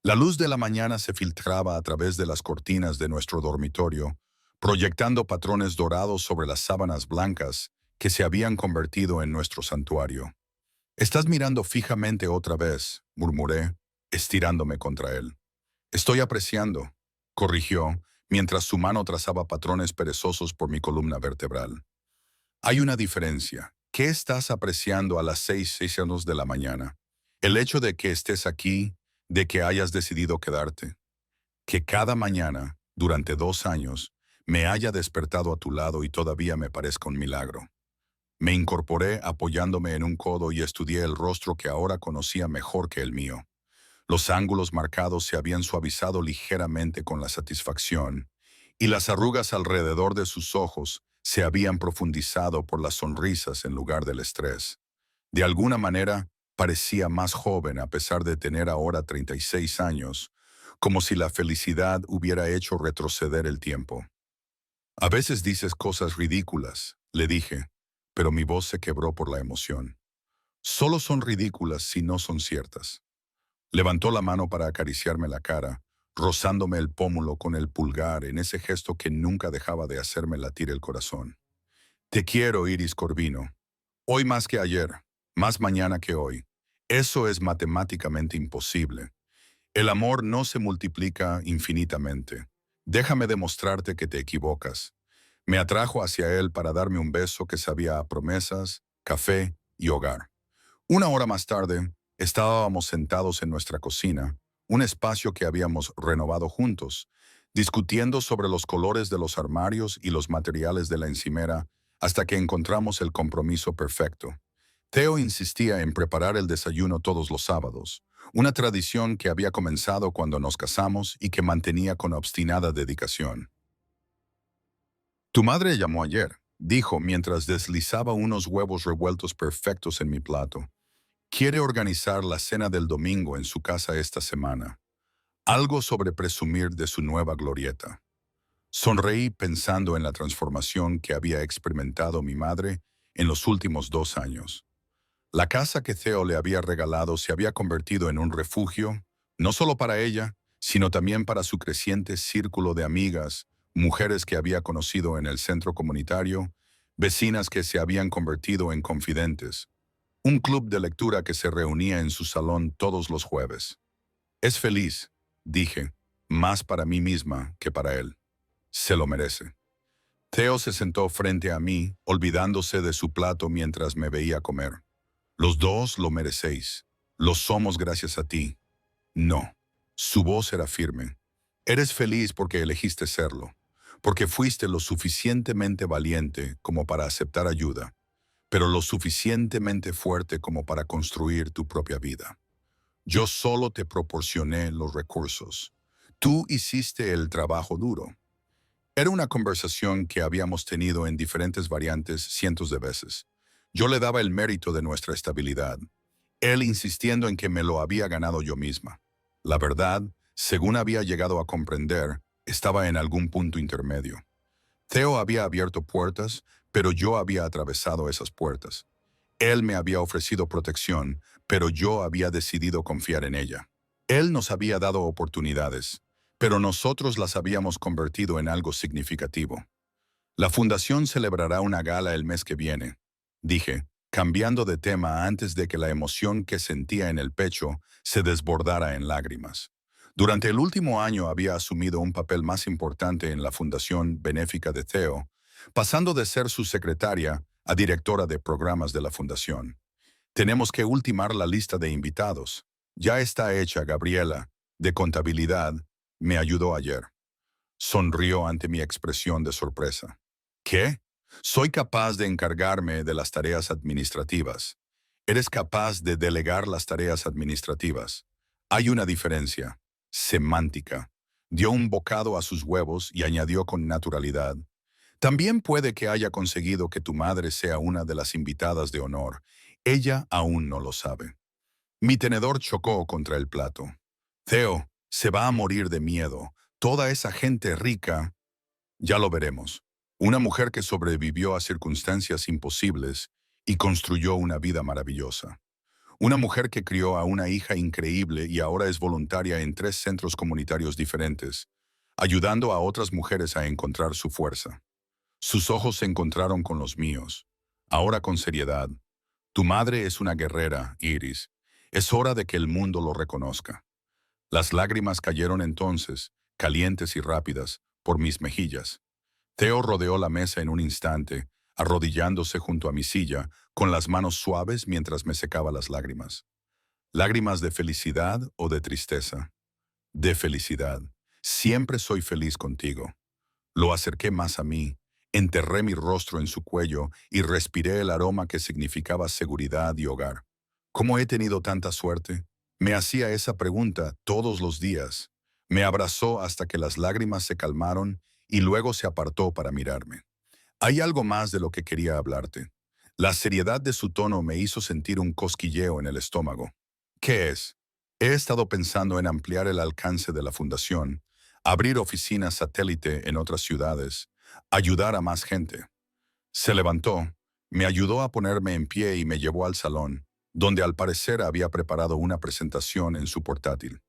Speaker 1: La luz de la mañana se filtraba a través de las cortinas de nuestro dormitorio, proyectando patrones dorados sobre las sábanas blancas que se habían convertido en nuestro santuario. «Estás mirando fijamente otra vez», murmuré, estirándome contra él. «Estoy apreciando», corrigió, mientras su mano trazaba patrones perezosos por mi columna vertebral. «Hay una diferencia. ¿Qué estás apreciando a las 6:06 de la mañana? El hecho de que estés aquí, de que hayas decidido quedarte. Que cada mañana, durante 2 años, me haya despertado a tu lado y todavía me parezca un milagro». Me incorporé apoyándome en un codo y estudié el rostro que ahora conocía mejor que el mío. Los ángulos marcados se habían suavizado ligeramente con la satisfacción, y las arrugas alrededor de sus ojos se habían profundizado por las sonrisas en lugar del estrés. De alguna manera, parecía más joven a pesar de tener ahora 36 años, como si la felicidad hubiera hecho retroceder el tiempo. «A veces dices cosas ridículas», le dije, pero mi voz se quebró por la emoción. «Solo son ridículas si no son ciertas». Levantó la mano para acariciarme la cara, rozándome el pómulo con el pulgar en ese gesto que nunca dejaba de hacerme latir el corazón. Te quiero, Iris Corvino. Hoy más que ayer, más mañana que hoy. Eso es matemáticamente imposible. El amor no se multiplica infinitamente. Déjame demostrarte que te equivocas. Me atrajo hacia él para darme un beso que sabía a promesas, café y hogar. Una hora más tarde, estábamos sentados en nuestra cocina, un espacio que habíamos renovado juntos, discutiendo sobre los colores de los armarios y los materiales de la encimera hasta que encontramos el compromiso perfecto. Theo insistía en preparar el desayuno todos los sábados, una tradición que había comenzado cuando nos casamos y que mantenía con obstinada dedicación. Tu madre llamó ayer, dijo mientras deslizaba unos huevos revueltos perfectos en mi plato. Quiere organizar la cena del domingo en su casa esta semana. Algo sobre presumir de su nueva glorieta. Sonreí pensando en la transformación que había experimentado mi madre en los últimos 2 años. La casa que Theo le había regalado se había convertido en un refugio, no solo para ella, sino también para su creciente círculo de amigas, mujeres que había conocido en el centro comunitario, vecinas que se habían convertido en confidentes, un club de lectura que se reunía en su salón todos los jueves. Es feliz, dije, más para mí misma que para él. Se lo merece. Theo se sentó frente a mí, olvidándose de su plato mientras me veía comer. Los dos lo merecéis. Lo somos gracias a ti. No. Su voz era firme. Eres feliz porque elegiste serlo, porque fuiste lo suficientemente valiente como para aceptar ayuda, pero lo suficientemente fuerte como para construir tu propia vida. Yo solo te proporcioné los recursos. Tú hiciste el trabajo duro. Era una conversación que habíamos tenido en diferentes variantes cientos de veces. Yo le daba el mérito de nuestra estabilidad, él insistiendo en que me lo había ganado yo misma. La verdad, según había llegado a comprender, estaba en algún punto intermedio. Theo había abierto puertas, pero yo había atravesado esas puertas. Él me había ofrecido protección, pero yo había decidido confiar en ella. Él nos había dado oportunidades, pero nosotros las habíamos convertido en algo significativo. La fundación celebrará una gala el mes que viene, dije, cambiando de tema antes de que la emoción que sentía en el pecho se desbordara en lágrimas. Durante el último año había asumido un papel más importante en la fundación benéfica de Theo, pasando de ser su secretaria a directora de programas de la fundación. Tenemos que ultimar la lista de invitados. Ya está hecha, Gabriela, de contabilidad, me ayudó ayer. Sonrió ante mi expresión de sorpresa. ¿Qué? Soy capaz de encargarme de las tareas administrativas. Eres capaz de delegar las tareas administrativas. Hay una diferencia. Semántica. Dio un bocado a sus huevos y añadió con naturalidad. También puede que haya conseguido que tu madre sea una de las invitadas de honor. Ella aún no lo sabe. Mi tenedor chocó contra el plato. Theo, se va a morir de miedo. Toda esa gente rica. Ya lo veremos. Una mujer que sobrevivió a circunstancias imposibles y construyó una vida maravillosa. Una mujer que crió a una hija increíble y ahora es voluntaria en 3 centros comunitarios diferentes, ayudando a otras mujeres a encontrar su fuerza. Sus ojos se encontraron con los míos. Ahora con seriedad. Tu madre es una guerrera, Iris. Es hora de que el mundo lo reconozca. Las lágrimas cayeron entonces, calientes y rápidas, por mis mejillas. Theo rodeó la mesa en un instante, arrodillándose junto a mi silla, con las manos suaves mientras me secaba las lágrimas. ¿Lágrimas de felicidad o de tristeza? De felicidad. Siempre soy feliz contigo. Lo acerqué más a mí, enterré mi rostro en su cuello y respiré el aroma que significaba seguridad y hogar. ¿Cómo he tenido tanta suerte? Me hacía esa pregunta todos los días. Me abrazó hasta que las lágrimas se calmaron y luego se apartó para mirarme. Hay algo más de lo que quería hablarte. La seriedad de su tono me hizo sentir un cosquilleo en el estómago. ¿Qué es? He estado pensando en ampliar el alcance de la fundación, abrir oficinas satélite en otras ciudades, ayudar a más gente. Se levantó, me ayudó a ponerme en pie y me llevó al salón, donde al parecer había preparado una presentación en su portátil.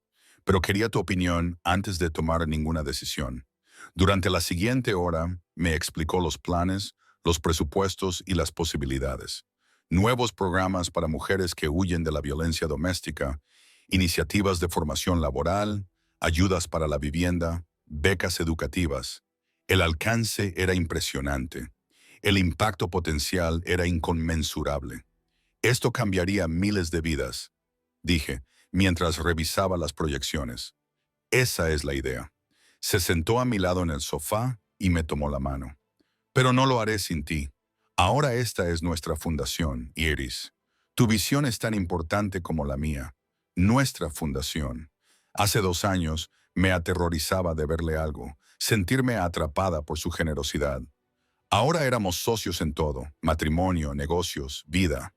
Speaker 1: Pero quería tu opinión antes de tomar ninguna decisión. Durante la siguiente hora, me explicó los planes, los presupuestos y las posibilidades. Nuevos programas para mujeres que huyen de la violencia doméstica, iniciativas de formación laboral, ayudas para la vivienda, becas educativas. El alcance era impresionante. El impacto potencial era inconmensurable. Esto cambiaría miles de vidas, dije, mientras revisaba las proyecciones. Esa es la idea. Se sentó a mi lado en el sofá y me tomó la mano. Pero no lo haré sin ti. Ahora esta es nuestra fundación, Iris. Tu visión es tan importante como la mía. Nuestra fundación. Hace 2 años me aterrorizaba de verle algo, sentirme atrapada por su generosidad. Ahora éramos socios en todo, matrimonio, negocios, vida.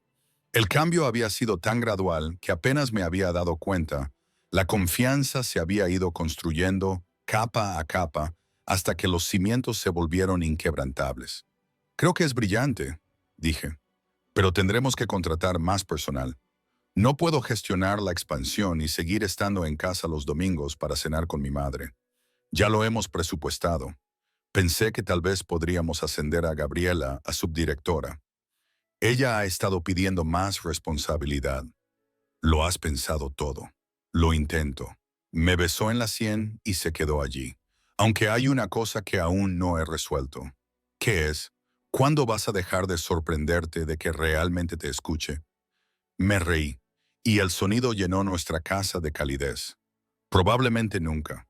Speaker 1: El cambio había sido tan gradual que apenas me había dado cuenta. La confianza se había ido construyendo capa a capa hasta que los cimientos se volvieron inquebrantables. Creo que es brillante, dije, pero tendremos que contratar más personal. No puedo gestionar la expansión y seguir estando en casa los domingos para cenar con mi madre. Ya lo hemos presupuestado. Pensé que tal vez podríamos ascender a Gabriela a subdirectora. Ella ha estado pidiendo más responsabilidad. Lo has pensado todo. Lo intento. Me besó en la sien y se quedó allí. Aunque hay una cosa que aún no he resuelto. ¿Qué es? ¿Cuándo vas a dejar de sorprenderte de que realmente te escuche? Me reí, y el sonido llenó nuestra casa de calidez. Probablemente nunca.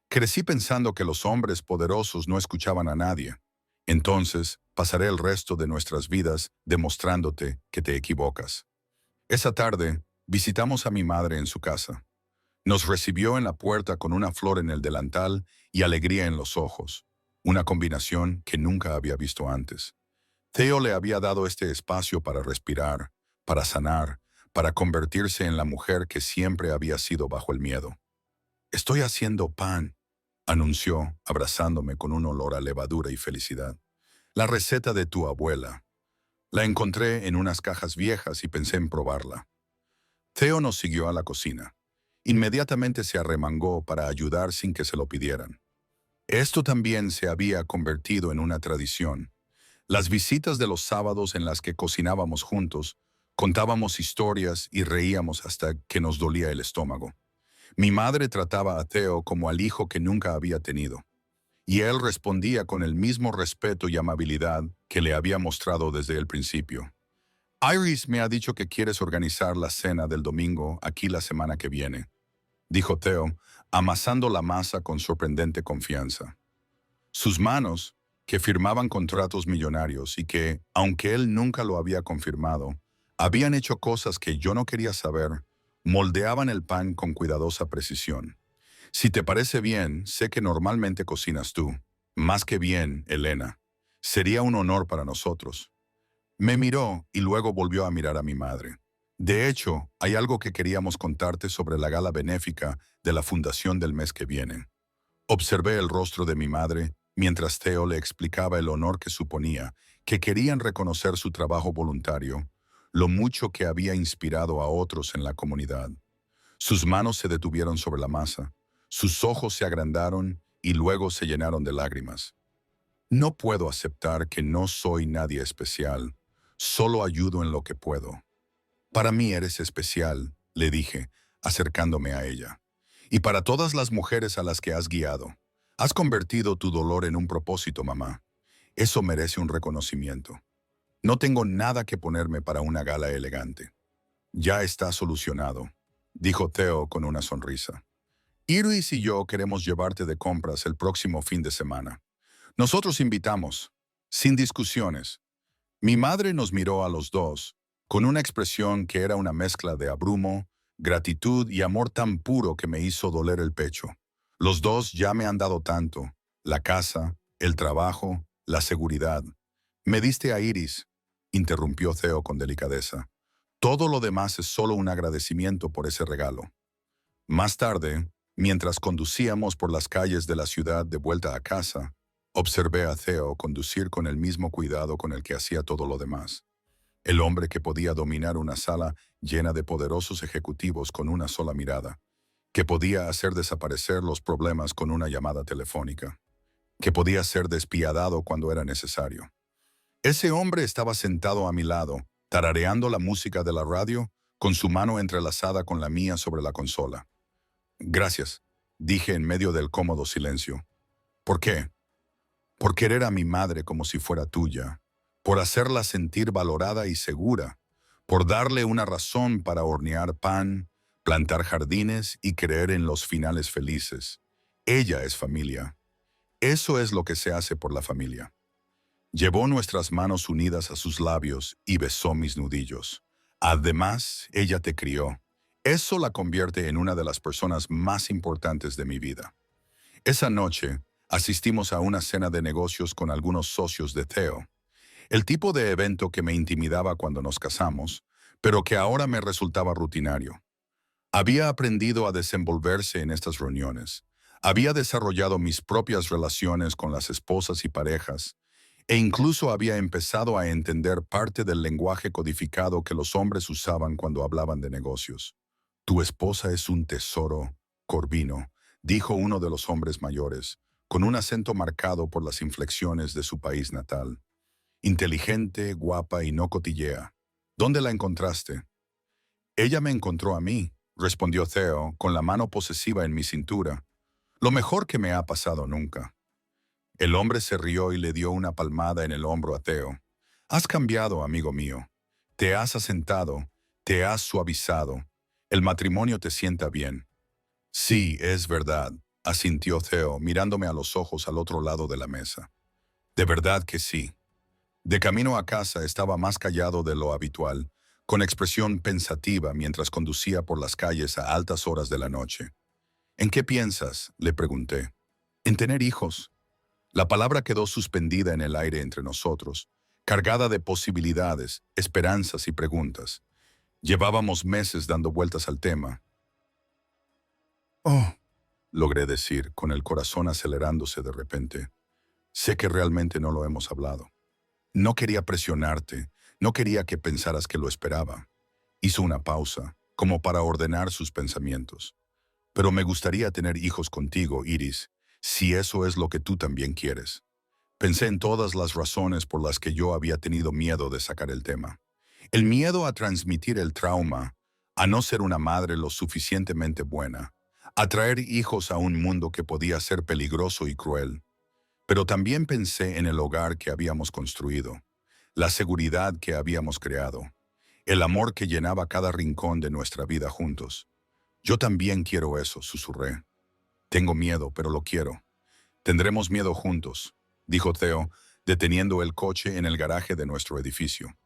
Speaker 1: Crecí pensando que los hombres poderosos no escuchaban a nadie. Entonces, pasaré el resto de nuestras vidas demostrándote que te equivocas. Esa tarde, visitamos a mi madre en su casa. Nos recibió en la puerta con una flor en el delantal y alegría en los ojos, una combinación que nunca había visto antes. Theo le había dado este espacio para respirar, para sanar, para convertirse en la mujer que siempre había sido bajo el miedo. «Estoy haciendo pan», anunció, abrazándome con un olor a levadura y felicidad. «La receta de tu abuela. La encontré en unas cajas viejas y pensé en probarla». Theo nos siguió a la cocina. Inmediatamente se arremangó para ayudar sin que se lo pidieran. Esto también se había convertido en una tradición. Las visitas de los sábados en las que cocinábamos juntos, contábamos historias y reíamos hasta que nos dolía el estómago. Mi madre trataba a Theo como al hijo que nunca había tenido, y él respondía con el mismo respeto y amabilidad que le había mostrado desde el principio. «Iris me ha dicho que quieres organizar la cena del domingo aquí la semana que viene», dijo Theo, amasando la masa con sorprendente confianza. Sus manos, que firmaban contratos millonarios y que, aunque él nunca lo había confirmado, habían hecho cosas que yo no quería saber, moldeaban el pan con cuidadosa precisión. «Si te parece bien, sé que normalmente cocinas tú. Más que bien, Elena. Sería un honor para nosotros». Me miró y luego volvió a mirar a mi madre. «De hecho, hay algo que queríamos contarte sobre la gala benéfica de la fundación del mes que viene». Observé el rostro de mi madre mientras Theo le explicaba el honor que suponía, que querían reconocer su trabajo voluntario, lo mucho que había inspirado a otros en la comunidad. Sus manos se detuvieron sobre la masa, sus ojos se agrandaron y luego se llenaron de lágrimas. «No puedo aceptar que no soy nadie especial, solo ayudo en lo que puedo». «Para mí eres especial», le dije, acercándome a ella. «Y para todas las mujeres a las que has guiado. Has convertido tu dolor en un propósito, mamá. Eso merece un reconocimiento. No tengo nada que ponerme para una gala elegante». «Ya está solucionado», dijo Theo con una sonrisa. «Iris y yo queremos llevarte de compras el próximo fin de semana. Nosotros invitamos, sin discusiones». Mi madre nos miró a los dos, con una expresión que era una mezcla de abrumo, gratitud y amor tan puro que me hizo doler el pecho. Los dos ya me han dado tanto: la casa, el trabajo, la seguridad. «Me diste a Iris», interrumpió Theo con delicadeza. «Todo lo demás es solo un agradecimiento por ese regalo». Más tarde, mientras conducíamos por las calles de la ciudad de vuelta a casa, observé a Theo conducir con el mismo cuidado con el que hacía todo lo demás. El hombre que podía dominar una sala llena de poderosos ejecutivos con una sola mirada, que podía hacer desaparecer los problemas con una llamada telefónica, que podía ser despiadado cuando era necesario. Ese hombre estaba sentado a mi lado, tarareando la música de la radio, con su mano entrelazada con la mía sobre la consola. Gracias, dije en medio del cómodo silencio. ¿Por qué? Por querer a mi madre como si fuera tuya, por hacerla sentir valorada y segura, por darle una razón para hornear pan, plantar jardines y creer en los finales felices. Ella es familia. Eso es lo que se hace por la familia. Llevó nuestras manos unidas a sus labios y besó mis nudillos. Además, ella te crió. Eso la convierte en una de las personas más importantes de mi vida. Esa noche, asistimos a una cena de negocios con algunos socios de Theo. El tipo de evento que me intimidaba cuando nos casamos, pero que ahora me resultaba rutinario. Había aprendido a desenvolverse en estas reuniones. Había desarrollado mis propias relaciones con las esposas y parejas, e incluso había empezado a entender parte del lenguaje codificado que los hombres usaban cuando hablaban de negocios. Tu esposa es un tesoro, Corvino, dijo uno de los hombres mayores, con un acento marcado por las inflexiones de su país natal. Inteligente, guapa y no cotillea. ¿Dónde la encontraste? Ella me encontró a mí, respondió Theo, con la mano posesiva en mi cintura. Lo mejor que me ha pasado nunca. El hombre se rió y le dio una palmada en el hombro a Theo. Has cambiado, amigo mío. Te has asentado, te has suavizado. El matrimonio te sienta bien. Sí, es verdad, asintió Theo, mirándome a los ojos al otro lado de la mesa. De verdad que sí. De camino a casa estaba más callado de lo habitual, con expresión pensativa mientras conducía por las calles a altas horas de la noche. ¿En qué piensas?, le pregunté. En tener hijos. La palabra quedó suspendida en el aire entre nosotros, cargada de posibilidades, esperanzas y preguntas. Llevábamos meses dando vueltas al tema. Oh, logré decir, con el corazón acelerándose de repente. Sé que realmente no lo hemos hablado. No quería presionarte, no quería que pensaras que lo esperaba. Hizo una pausa, como para ordenar sus pensamientos. Pero me gustaría tener hijos contigo, Iris, si eso es lo que tú también quieres. Pensé en todas las razones por las que yo había tenido miedo de sacar el tema. El miedo a transmitir el trauma, a no ser una madre lo suficientemente buena, a traer hijos a un mundo que podía ser peligroso y cruel. Pero también pensé en el hogar que habíamos construido, la seguridad que habíamos creado, el amor que llenaba cada rincón de nuestra vida juntos. Yo también quiero eso, susurré. Tengo miedo, pero lo quiero. Tendremos miedo juntos, dijo Theo, deteniendo el coche en el garaje de nuestro edificio.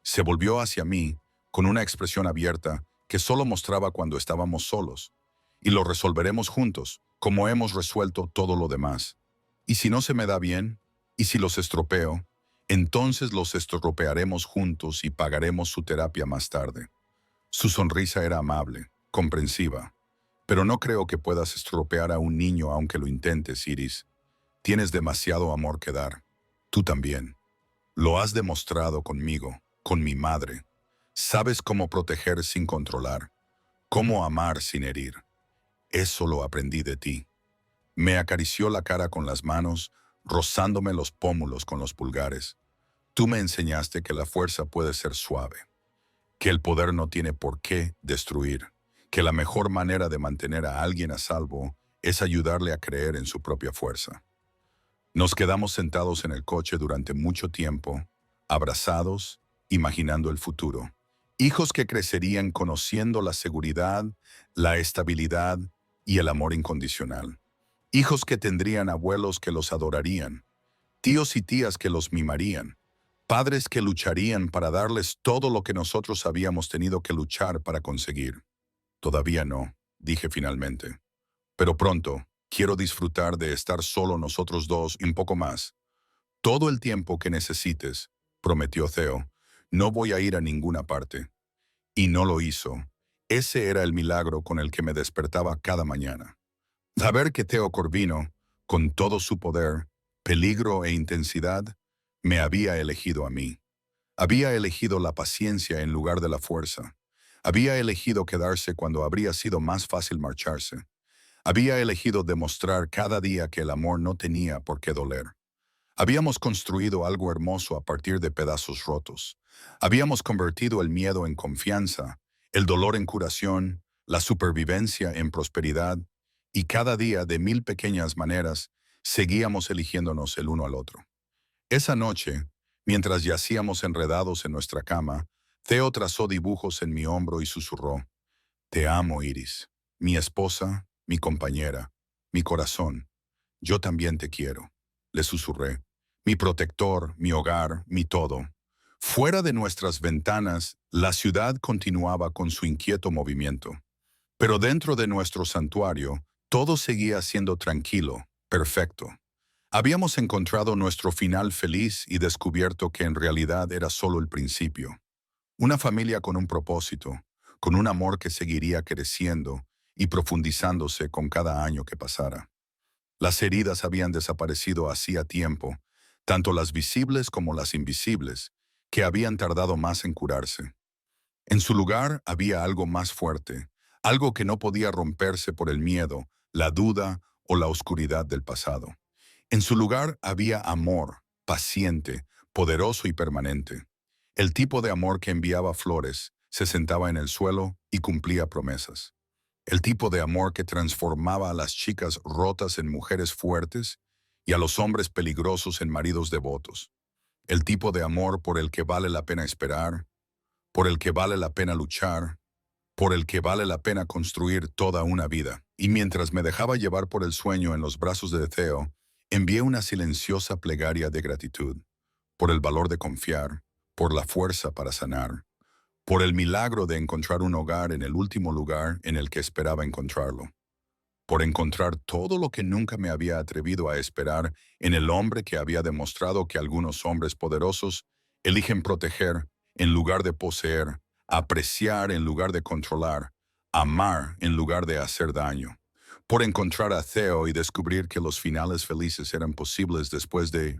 Speaker 1: Se volvió hacia mí, con una expresión abierta que solo mostraba cuando estábamos solos. Y lo resolveremos juntos, como hemos resuelto todo lo demás. ¿Y si no se me da bien? ¿Y si los estropeo? Entonces los estropearemos juntos y pagaremos su terapia más tarde. Su sonrisa era amable, comprensiva. Pero no creo que puedas estropear a un niño aunque lo intentes, Iris. Tienes demasiado amor que dar. Tú también. Lo has demostrado conmigo, con mi madre. Sabes cómo proteger sin controlar, cómo amar sin herir. Eso lo aprendí de ti. Me acarició la cara con las manos, rozándome los pómulos con los pulgares. Tú me enseñaste que la fuerza puede ser suave, que el poder no tiene por qué destruir, que la mejor manera de mantener a alguien a salvo es ayudarle a creer en su propia fuerza. Nos quedamos sentados en el coche durante mucho tiempo, abrazados, imaginando el futuro. Hijos que crecerían conociendo la seguridad, la estabilidad y el amor incondicional. Hijos que tendrían abuelos que los adorarían, tíos y tías que los mimarían, padres que lucharían para darles todo lo que nosotros habíamos tenido que luchar para conseguir. Todavía no, dije finalmente. Pero pronto, quiero disfrutar de estar solo nosotros dos y un poco más. Todo el tiempo que necesites, prometió Theo. No voy a ir a ninguna parte. Y no lo hizo. Ese era el milagro con el que me despertaba cada mañana. Saber que Theo Corvino, con todo su poder, peligro e intensidad, me había elegido a mí. Había elegido la paciencia en lugar de la fuerza. Había elegido quedarse cuando habría sido más fácil marcharse. Había elegido demostrar cada día que el amor no tenía por qué doler. Habíamos construido algo hermoso a partir de pedazos rotos. Habíamos convertido el miedo en confianza, el dolor en curación, la supervivencia en prosperidad, y cada día, de mil pequeñas maneras, seguíamos eligiéndonos el uno al otro. Esa noche, mientras yacíamos enredados en nuestra cama, Theo trazó dibujos en mi hombro y susurró: Te amo, Iris, mi esposa, mi compañera, mi corazón. Yo también te quiero, le susurré. Mi protector, mi hogar, mi todo. Fuera de nuestras ventanas, la ciudad continuaba con su inquieto movimiento. Pero dentro de nuestro santuario, todo seguía siendo tranquilo, perfecto. Habíamos encontrado nuestro final feliz y descubierto que en realidad era solo el principio. Una familia con un propósito, con un amor que seguiría creciendo y profundizándose con cada año que pasara. Las heridas habían desaparecido hacía tiempo, tanto las visibles como las invisibles, que habían tardado más en curarse. En su lugar había algo más fuerte, algo que no podía romperse por el miedo, la duda o la oscuridad del pasado. En su lugar había amor, paciente, poderoso y permanente. El tipo de amor que enviaba flores, se sentaba en el suelo y cumplía promesas. El tipo de amor que transformaba a las chicas rotas en mujeres fuertes y a los hombres peligrosos en maridos devotos. El tipo de amor por el que vale la pena esperar, por el que vale la pena luchar, por el que vale la pena construir toda una vida. Y mientras me dejaba llevar por el sueño en los brazos de Theo, envié una silenciosa plegaria de gratitud, por el valor de confiar, por la fuerza para sanar, por el milagro de encontrar un hogar en el último lugar en el que esperaba encontrarlo, por encontrar todo lo que nunca me había atrevido a esperar en el hombre que había demostrado que algunos hombres poderosos eligen proteger en lugar de poseer, apreciar en lugar de controlar, amar en lugar de hacer daño, por encontrar a Theo y descubrir que los finales felices eran posibles después de